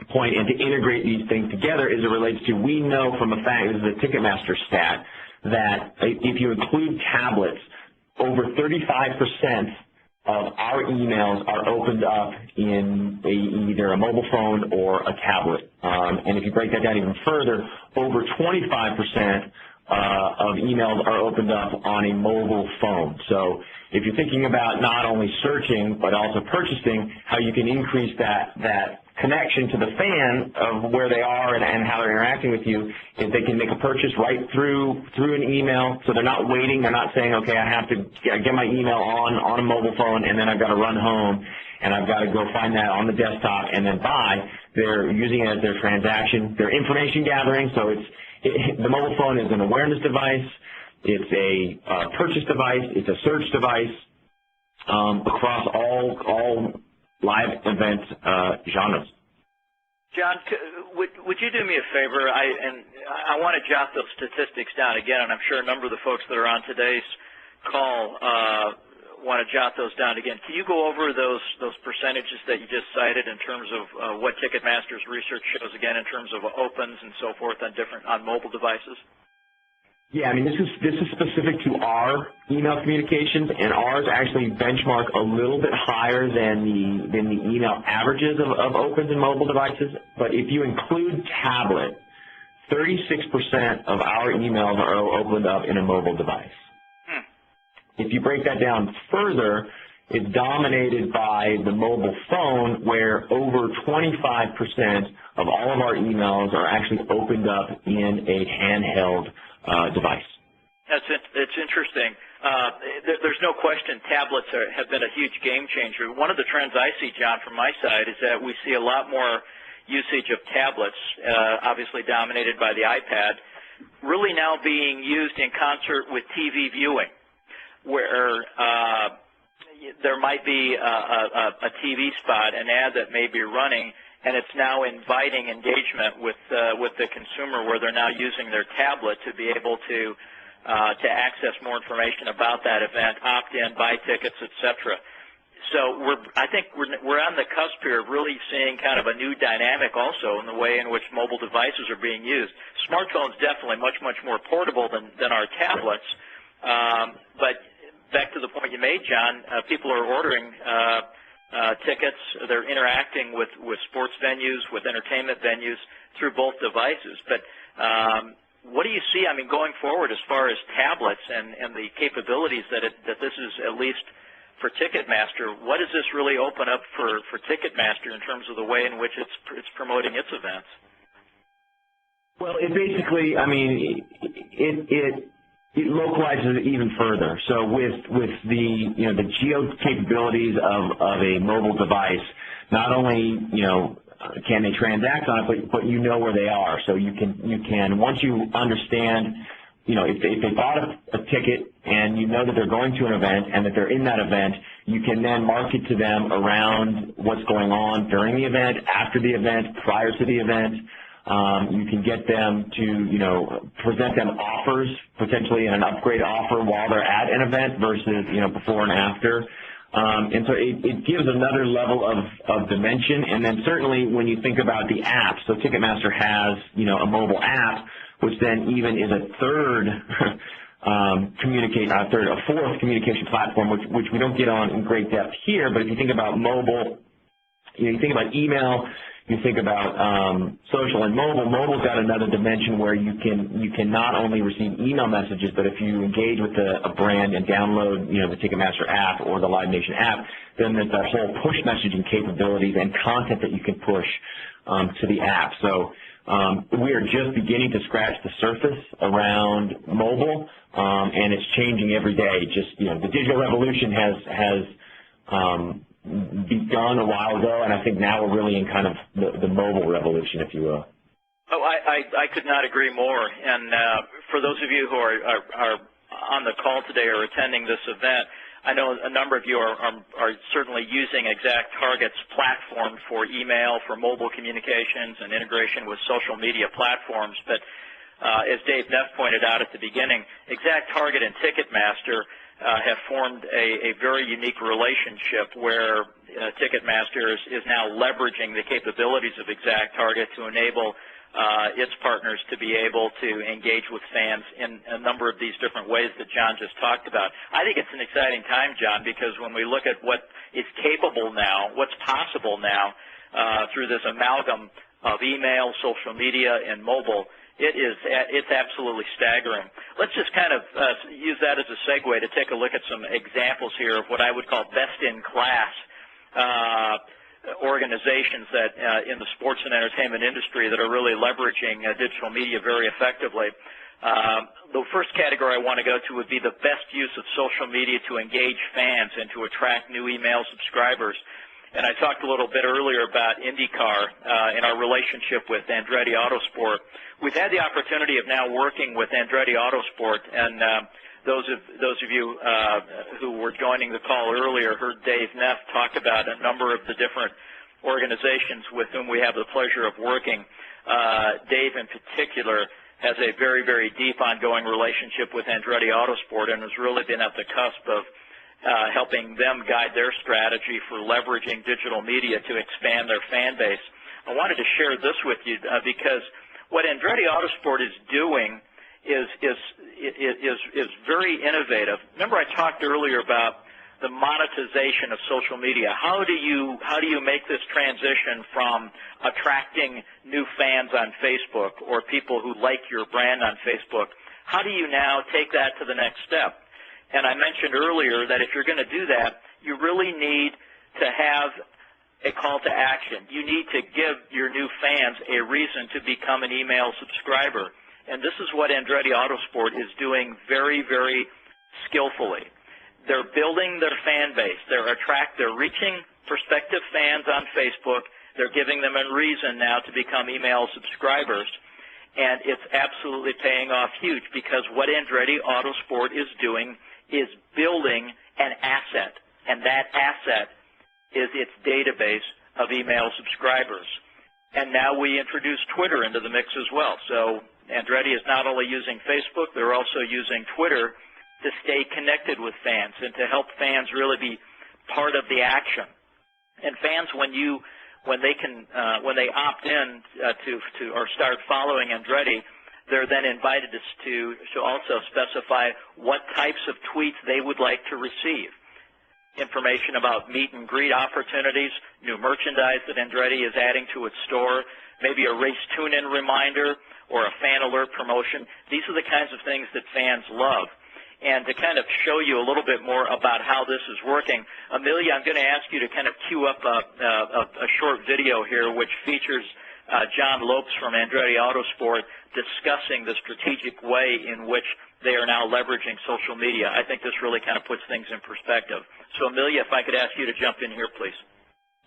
point and to integrate these things together as it relates to, we know from a fact, this is a Ticketmaster stat, that if you include tablets, over 35% of our emails are opened up in either a mobile phone or a tablet. And if you break that down even further, over 25% of emails are opened up on a mobile phone. So if you're thinking about not only searching but also purchasing, how you can increase that connection to the fan of where they are and how they're interacting with you, is they can make a purchase right through an email. So they're not waiting. They're not saying, okay, I have to get my email on a mobile phone and then I've got to run home and I've got to go find that on the desktop and then buy. They're using it as their transaction, their information gathering. So the mobile phone is an awareness device. It's a purchase device. It's a search device across all live event genres. John, would you do me a favor? I want to jot those statistics down again, and I'm sure a number of the folks that are on today's call want to jot those down again. Can you go over those percentages that you just cited in terms of what Ticketmaster's research shows again in terms of opens and so forth on mobile devices? Yeah, I mean, this is specific to our email communications, and ours actually benchmark a little bit higher than the email averages of opens and mobile devices. But if you include tablet, 36% of our emails are opened up in a mobile device. If you break that down further, it's dominated by the mobile phone, where over 25% of all of our emails are actually opened up in a handheld device. It's interesting. There's no question tablets have been a huge game changer. One of the trends I see, John, from my side is that we see a lot more usage of tablets, obviously dominated by the iPad, really now being used in concert with TV viewing, where there might be a TV spot, an ad that may be running, and it's now inviting engagement with the consumer, where they're now using their tablet to be able to access more information about that event, opt in, buy tickets, etc. So I think we're on the cusp here of really seeing kind of a new dynamic also in the way in which mobile devices are being used. Smartphones definitely much more portable than our tablets, but back to the point you made, John, people are ordering tickets. They're interacting with sports venues, with entertainment venues through both devices. But what do you see, I mean, going forward as far as tablets and the capabilities that this is, at least for Ticketmaster, what does this really open up for Ticketmaster in terms of the way in which it's promoting its events? Well, it basically, I mean, it localizes it even further. So with the the geo capabilities of a mobile device, not only can they transact on it, but you know where they are. So you can once you understand, if they bought a ticket and you know that they're going to an event and that they're in that event, you can then market to them around what's going on during the event, after the event, prior to the event. You can get them to, present them offers, potentially an upgrade offer while they're at an event versus, before and after. And so it gives another level of dimension. And then certainly when you think about the app, so Ticketmaster has, a mobile app, which then even is a fourth communication platform, which we don't get on in great depth here. But if you think about mobile, you think about email, you think about social and mobile. Mobile's got another dimension where you can not only receive email messages, but if you engage with a brand and download the Ticketmaster app or the Live Nation app, then there's that whole push messaging capabilities and content that you can push to the app. So we are just beginning to scratch the surface around mobile, and it's changing every day. Just the digital revolution has begun a while ago, and I think now we're really in kind of the mobile revolution, if you will. Oh, I could not agree more. And for those of you who are on the call today or attending this event, I know a number of you are certainly using ExactTarget's platform for email, for mobile communications, and integration with social media platforms. But as Dave Neff pointed out at the beginning, ExactTarget and Ticketmaster have formed a very unique relationship where Ticketmaster is now leveraging the capabilities of ExactTarget to enable its partners to be able to engage with fans in a number of these different ways that John just talked about. I think it's an exciting time, John, because when we look at what is capable now, what's possible now through this amalgam of email, social media, and mobile, it's absolutely staggering. Let's just kind of use that as a segue to take a look at some examples here of what I would call best-in-class organizations that in the sports and entertainment industry that are really leveraging digital media very effectively. The first category I want to go to would be the best use of social media to engage fans and to attract new email subscribers. And I talked a little bit earlier about IndyCar and our relationship with Andretti Autosport. We've had the opportunity of now working with Andretti Autosport, and those of you who were joining the call earlier heard Dave Neff talk about a number of the different organizations with whom we have the pleasure of working. Dave in particular has a very, very deep ongoing relationship with Andretti Autosport and has really been at the cusp of helping them guide their strategy for leveraging digital media to expand their fan base. I wanted to share this with you because what Andretti Autosport is doing is very innovative. Remember I talked earlier about the monetization of social media. How do you make this transition from attracting new fans on Facebook or people who like your brand on Facebook? How do you now take that to the next step? And I mentioned earlier that if you're going to do that, you really need to have a call to action. You need to give your new fans a reason to become an email subscriber. And this is what Andretti Autosport is doing very, very skillfully. They're building their fan base. They're reaching prospective fans on Facebook. They're giving them a reason now to become email subscribers. And it's absolutely paying off huge because what Andretti Autosport is doing is building an asset. And that asset is its database of email subscribers. And now we introduce Twitter into the mix as well. So Andretti is not only using Facebook, they're also using Twitter to stay connected with fans and to help fans really be part of the action. And fans, when they opt in or start following Andretti, they're then invited to also specify what types of tweets they would like to receive. Information about meet and greet opportunities, new merchandise that Andretti is adding to its store, maybe a race tune-in reminder or a fan alert promotion. These are the kinds of things that fans love. And to kind of show you a little bit more about how this is working, Amelia, I'm going to ask you to kind of cue up a short video here which features John Lopes from Andretti Autosport discussing the strategic way in which they are now leveraging social media. I think this really kind of puts things in perspective. So, Amelia, if I could ask you to jump in here, please.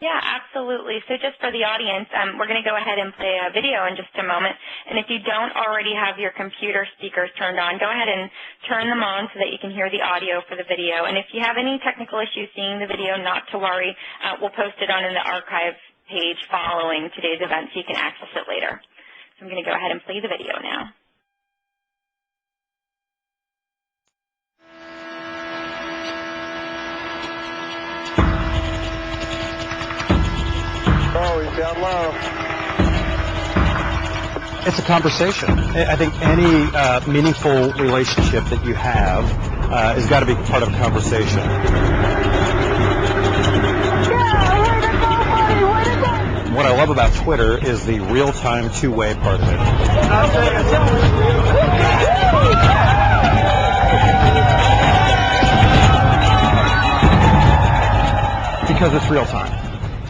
Yeah, absolutely. So just for the audience, we're going to go ahead and play a video in just a moment. And if you don't already have your computer speakers turned on, go ahead and turn them on so that you can hear the audio for the video. And if you have any technical issues seeing the video, not to worry. We'll post it on in the archive page following today's event so you can access it later. So I'm going to go ahead and play the video now. Oh, he's down low. It's a conversation. I think any meaningful relationship that you have has got to be part of a conversation. What I love about Twitter is the real-time two-way part of it. Because it's real-time.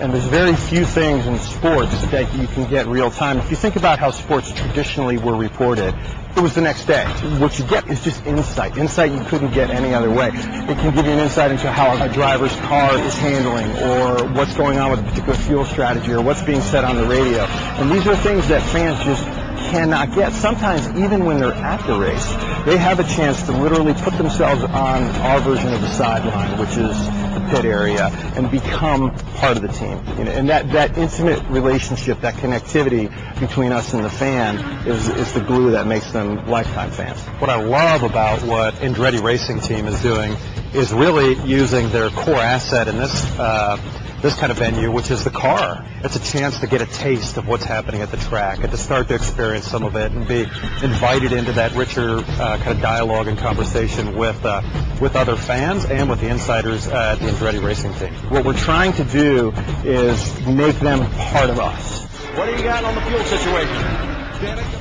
And there's very few things in sports that you can get real time. If you think about how sports traditionally were reported, it was the next day. What you get is just insight you couldn't get any other way. It can give you an insight into how a driver's car is handling or what's going on with a particular fuel strategy or what's being said on the radio. And these are things that fans just cannot get. Sometimes even when they're at the race, they have a chance to literally put themselves on our version of the sideline, which is the pit area, and become part of the team. And that intimate relationship, that connectivity between us and the fan is the glue that makes them lifetime fans. What I love about what Andretti Racing Team is doing is really using their core asset in this kind of venue, which is the car. It's a chance to get a taste of what's happening at the track and to start to experience some of it and be invited into that richer kind of dialogue and conversation with other fans and with the insiders at the Andretti Racing Team. What we're trying to do is make them part of us. What do you got on the fuel situation?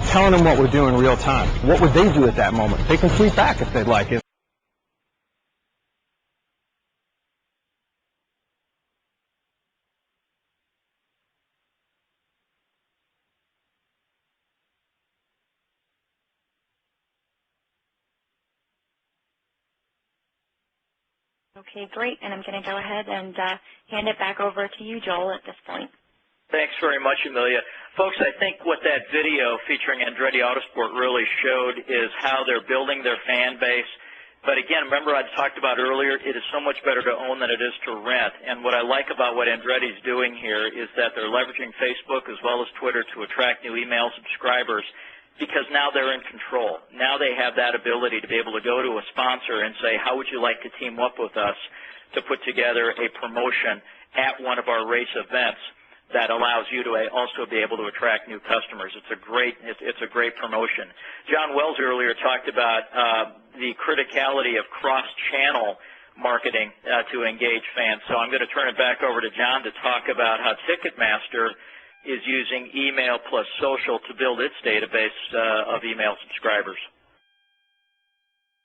Telling them what we're doing in real time. What would they do at that moment? They can tweet back if they'd like it. Okay, great. And I'm going to go ahead and hand it back over to you, Joel, at this point. Thanks very much, Amelia. Folks, I think what that video featuring Andretti Autosport really showed is how they're building their fan base. But again, remember I talked about earlier, it is so much better to own than it is to rent. And what I like about what Andretti's doing here is that they're leveraging Facebook as well as Twitter to attract new email subscribers, because now they're in control. Now they have that ability to be able to go to a sponsor and say, how would you like to team up with us to put together a promotion at one of our race events that allows you to also be able to attract new customers. It's a great promotion. John Wells earlier talked about the criticality of cross-channel marketing to engage fans. So I'm going to turn it back over to John to talk about how Ticketmaster is using email plus social to build its database of email subscribers.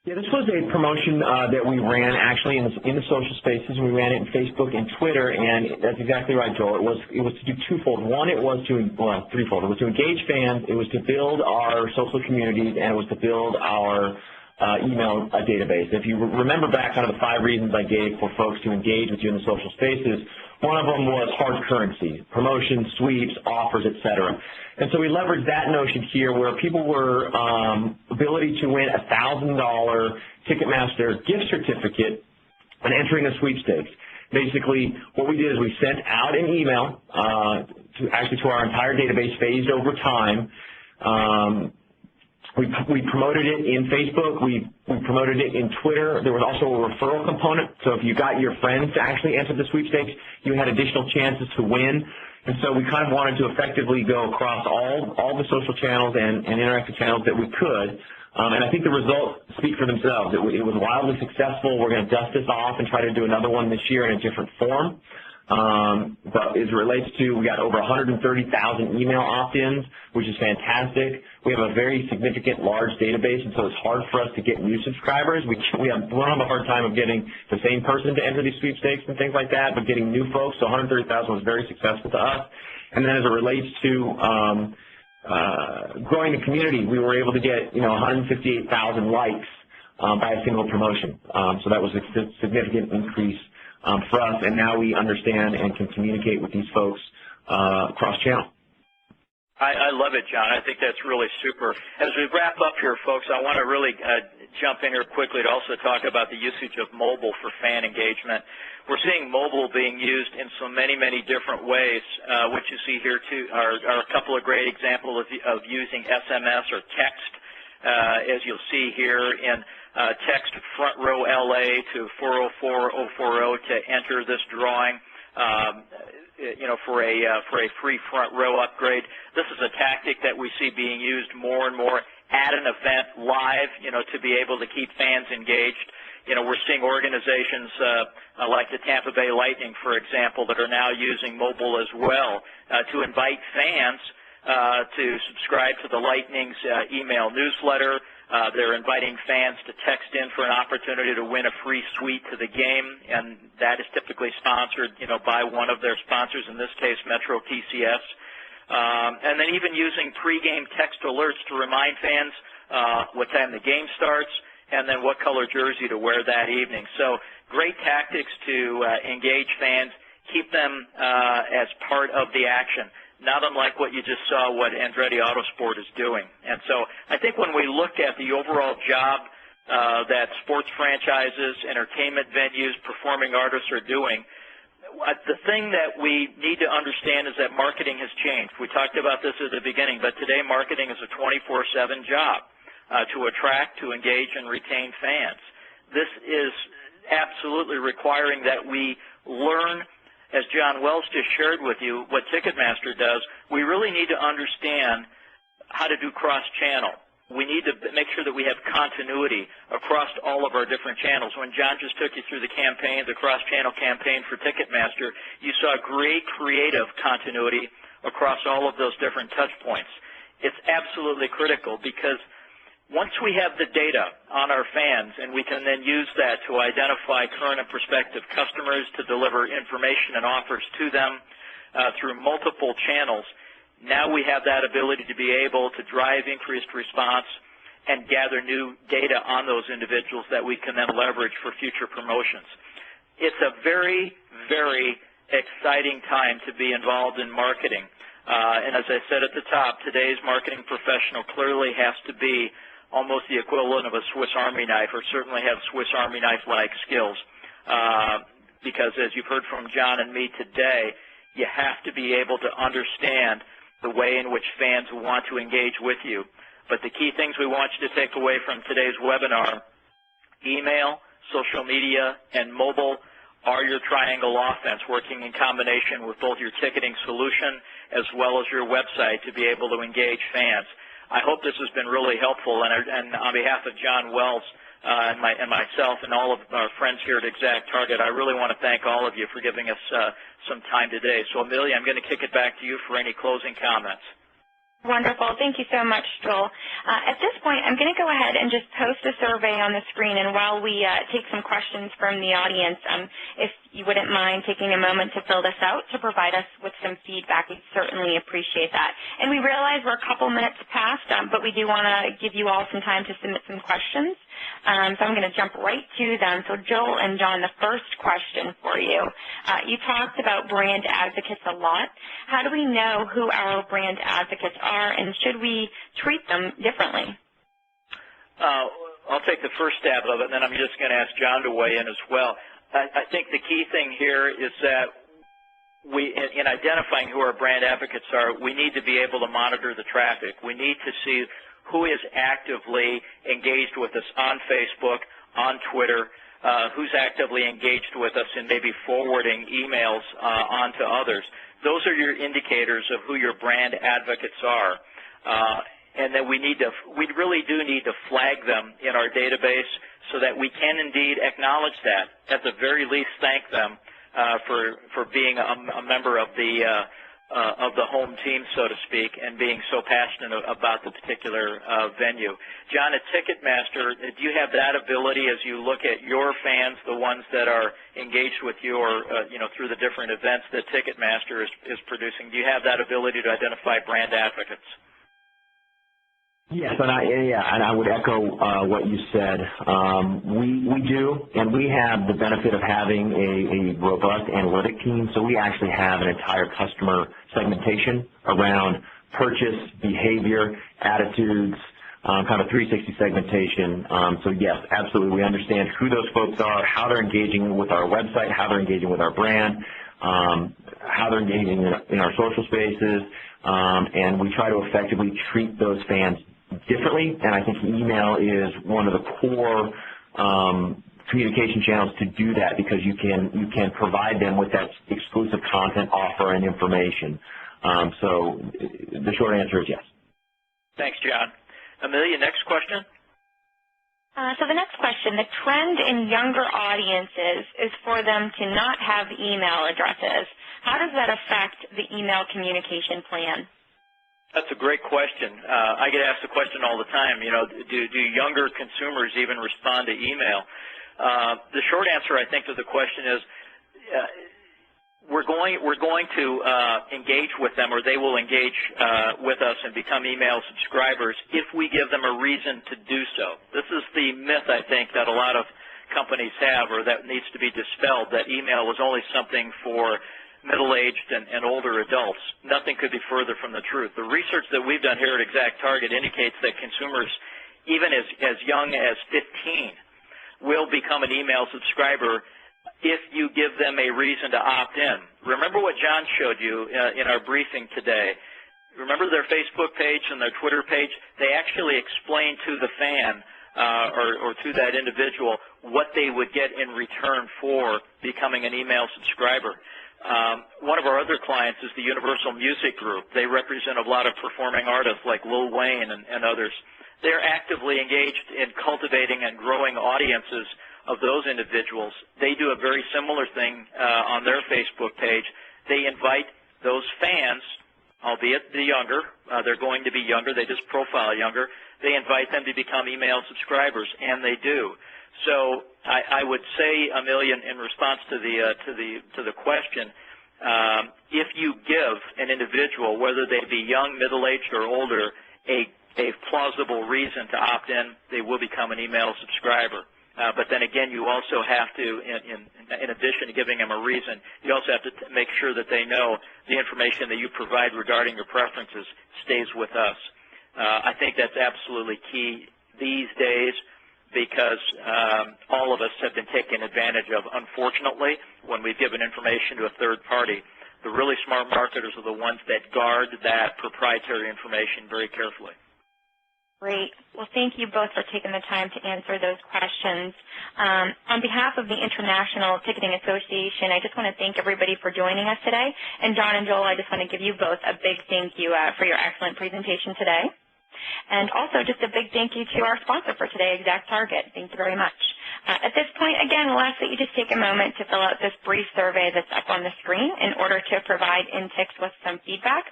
Yeah, this was a promotion that we ran actually in the social spaces. We ran it in Facebook and Twitter, and that's exactly right, Joel. It was to do twofold. One, it was threefold. It was to engage fans, it was to build our social communities, and it was to build our email database. If you remember back kind of the 5 reasons I gave for folks to engage with you in the social spaces, one of them was hard currency, promotions, sweeps, offers, etc. And so we leveraged that notion here where people were ability to win a $1,000 Ticketmaster gift certificate and entering a sweepstakes. Basically, what we did is we sent out an email to our entire database phased over time. We promoted it in Facebook. We promoted it in Twitter. There was also a referral component. So if you got your friends to actually enter the sweepstakes, you had additional chances to win. And so we kind of wanted to effectively go across all the social channels and interactive channels that we could. And I think the results speak for themselves. It was wildly successful. We're going to dust this off and try to do another one this year in a different form. But as it relates to, we got over 130,000 email opt-ins, which is fantastic. We have a very significant large database, and so it's hard for us to get new subscribers. We don't have a hard time of getting the same person to enter these sweepstakes and things like that, but getting new folks, so 130,000 was very successful to us. And then as it relates to growing the community, we were able to get 158,000 likes by a single promotion. So that was a significant increase for us, and now we understand and can communicate with these folks cross-channel. I love it, John. I think that's really super. As we wrap up here, folks, I want to really jump in here quickly to also talk about the usage of mobile for fan engagement. We're seeing mobile being used in so many, many different ways. What you see here, too, are a couple of great examples of using SMS or text, as you'll see here in text Front Row LA to 404040 to enter this drawing. For a free front row upgrade. This is a tactic that we see being used more and more at an event live, to be able to keep fans engaged. We're seeing organizations like the Tampa Bay Lightning, for example, that are now using mobile as well to invite fans to subscribe to the Lightning's email newsletter. They're inviting fans to text in for an opportunity to win a free suite to the game, and that is typically sponsored, by one of their sponsors, in this case, Metro PCS. And then even using pregame text alerts to remind fans what time the game starts and then what color jersey to wear that evening. So great tactics to engage fans, keep them as part of the action. Not unlike what you just saw what Andretti Autosport is doing. And so I think when we look at the overall job that sports franchises, entertainment venues, performing artists are doing, the thing that we need to understand is that marketing has changed. We talked about this at the beginning, but today marketing is a 24/7 job to attract, to engage, and retain fans. This is absolutely requiring that we learn, as John Wells just shared with you, what Ticketmaster does. We really need to understand how to do cross-channel. We need to make sure that we have continuity across all of our different channels. When John just took you through the campaign, the cross-channel campaign for Ticketmaster, you saw great creative continuity across all of those different touch points. It's absolutely critical because once we have the data on our fans and we can then use that to identify current and prospective customers, to deliver information and offers to them through multiple channels, now we have that ability to be able to drive increased response and gather new data on those individuals that we can then leverage for future promotions. It's a very, very exciting time to be involved in marketing. And as I said at the top, today's marketing professional clearly has to be almost the equivalent of a Swiss Army knife, or certainly have Swiss Army knife-like skills. Because as you've heard from John and me today, you have to be able to understand the way in which fans want to engage with you. But the key things we want you to take away from today's webinar: email, social media, and mobile are your triangle offense, working in combination with both your ticketing solution as well as your website to be able to engage fans. I hope this has been really helpful, and on behalf of John Wells and myself and all of our friends here at Exact Target, I really want to thank all of you for giving us some time today. So, Amelia, I'm going to kick it back to you for any closing comments. Wonderful. Thank you so much, Joel. At this point, I'm going to go ahead and just post a survey on the screen, and while we take some questions from the audience, if you wouldn't mind taking a moment to fill this out to provide us with some feedback, we'd certainly appreciate that. And we realize we're a couple minutes past, but we do want to give you all some time to submit some questions. So I'm going to jump right to them. So Joel and John, the first question for you. You talked about brand advocates a lot. How do we know who our brand advocates are, and should we treat them differently? I'll take the first stab of it, and then I'm just going to ask John to weigh in as well. I think the key thing here is that in identifying who our brand advocates are, we need to be able to monitor the traffic. We need to see who is actively engaged with us on Facebook, on Twitter, who's actively engaged with us in maybe forwarding emails on to others. Those are your indicators of who your brand advocates are. And then we really do need to flag them in our database so that we can indeed acknowledge that. At the very least, thank them for being a member of the home team, so to speak, and being so passionate about the particular venue. John, at Ticketmaster, do you have that ability as you look at your fans, the ones that are engaged with you, or through the different events that Ticketmaster is producing? Do you have that ability to identify brand advocates? Yes, and I would echo what you said. We do, and we have the benefit of having a robust analytic team, so we actually have an entire customer segmentation around purchase, behavior, attitudes, kind of 360 segmentation. So yes, absolutely, we understand who those folks are, how they're engaging with our website, how they're engaging with our brand, how they're engaging in our social spaces, and we try to effectively treat those fans differently, and I think email is one of the core communication channels to do that, because you can provide them with that exclusive content, offer, and information. So the short answer is yes. Thanks, John. Amelia, next question. So the next question, the trend in younger audiences is for them to not have email addresses. How does that affect the email communication plan? That's a great question. I get asked the question all the time, do younger consumers even respond to email? The short answer, I think, to the question is we're going to engage with them, or they will engage with us and become email subscribers if we give them a reason to do so. This is the myth, I think, that a lot of companies have, or that needs to be dispelled, that email is only something for middle-aged and older adults. Nothing could be further from the truth. The research that we've done here at Exact Target indicates that consumers, even as young as 15, will become an email subscriber if you give them a reason to opt in. Remember what John showed you in our briefing today. Remember their Facebook page and their Twitter page? They actually explain to the fan or to that individual what they would get in return for becoming an email subscriber. One of our other clients is the Universal Music Group. They represent a lot of performing artists like Lil Wayne and others. They're actively engaged in cultivating and growing audiences of those individuals. They do a very similar thing on their Facebook page. They invite those fans, albeit the younger, they're going to be younger, they just profile younger, they invite them to become email subscribers, and they do. So I would say, Amelia, in response to the question, if you give an individual, whether they be young, middle-aged, or older, a plausible reason to opt in, they will become an email subscriber. But then again, you also have to, in addition to giving them a reason, you also have to make sure that they know the information that you provide regarding your preferences stays with us. I think that's absolutely key these days because all of us have been taken advantage of, unfortunately, when we've given information to a third party. The really smart marketers are the ones that guard that proprietary information very carefully. Great. Well, thank you both for taking the time to answer those questions. On behalf of the International Ticketing Association, I just want to thank everybody for joining us today. And John and Joel, I just want to give you both a big thank you for your excellent presentation today. And also just a big thank you to our sponsor for today, ExactTarget. Thank you very much. At this point, again, we'll ask that you just take a moment to fill out this brief survey that's up on the screen in order to provide INTIX with some feedback.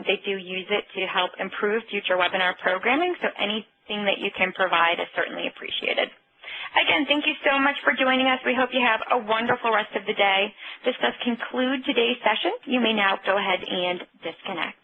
They do use it to help improve future webinar programming, so anything that you can provide is certainly appreciated. Again, thank you so much for joining us. We hope you have a wonderful rest of the day. This does conclude today's session. You may now go ahead and disconnect.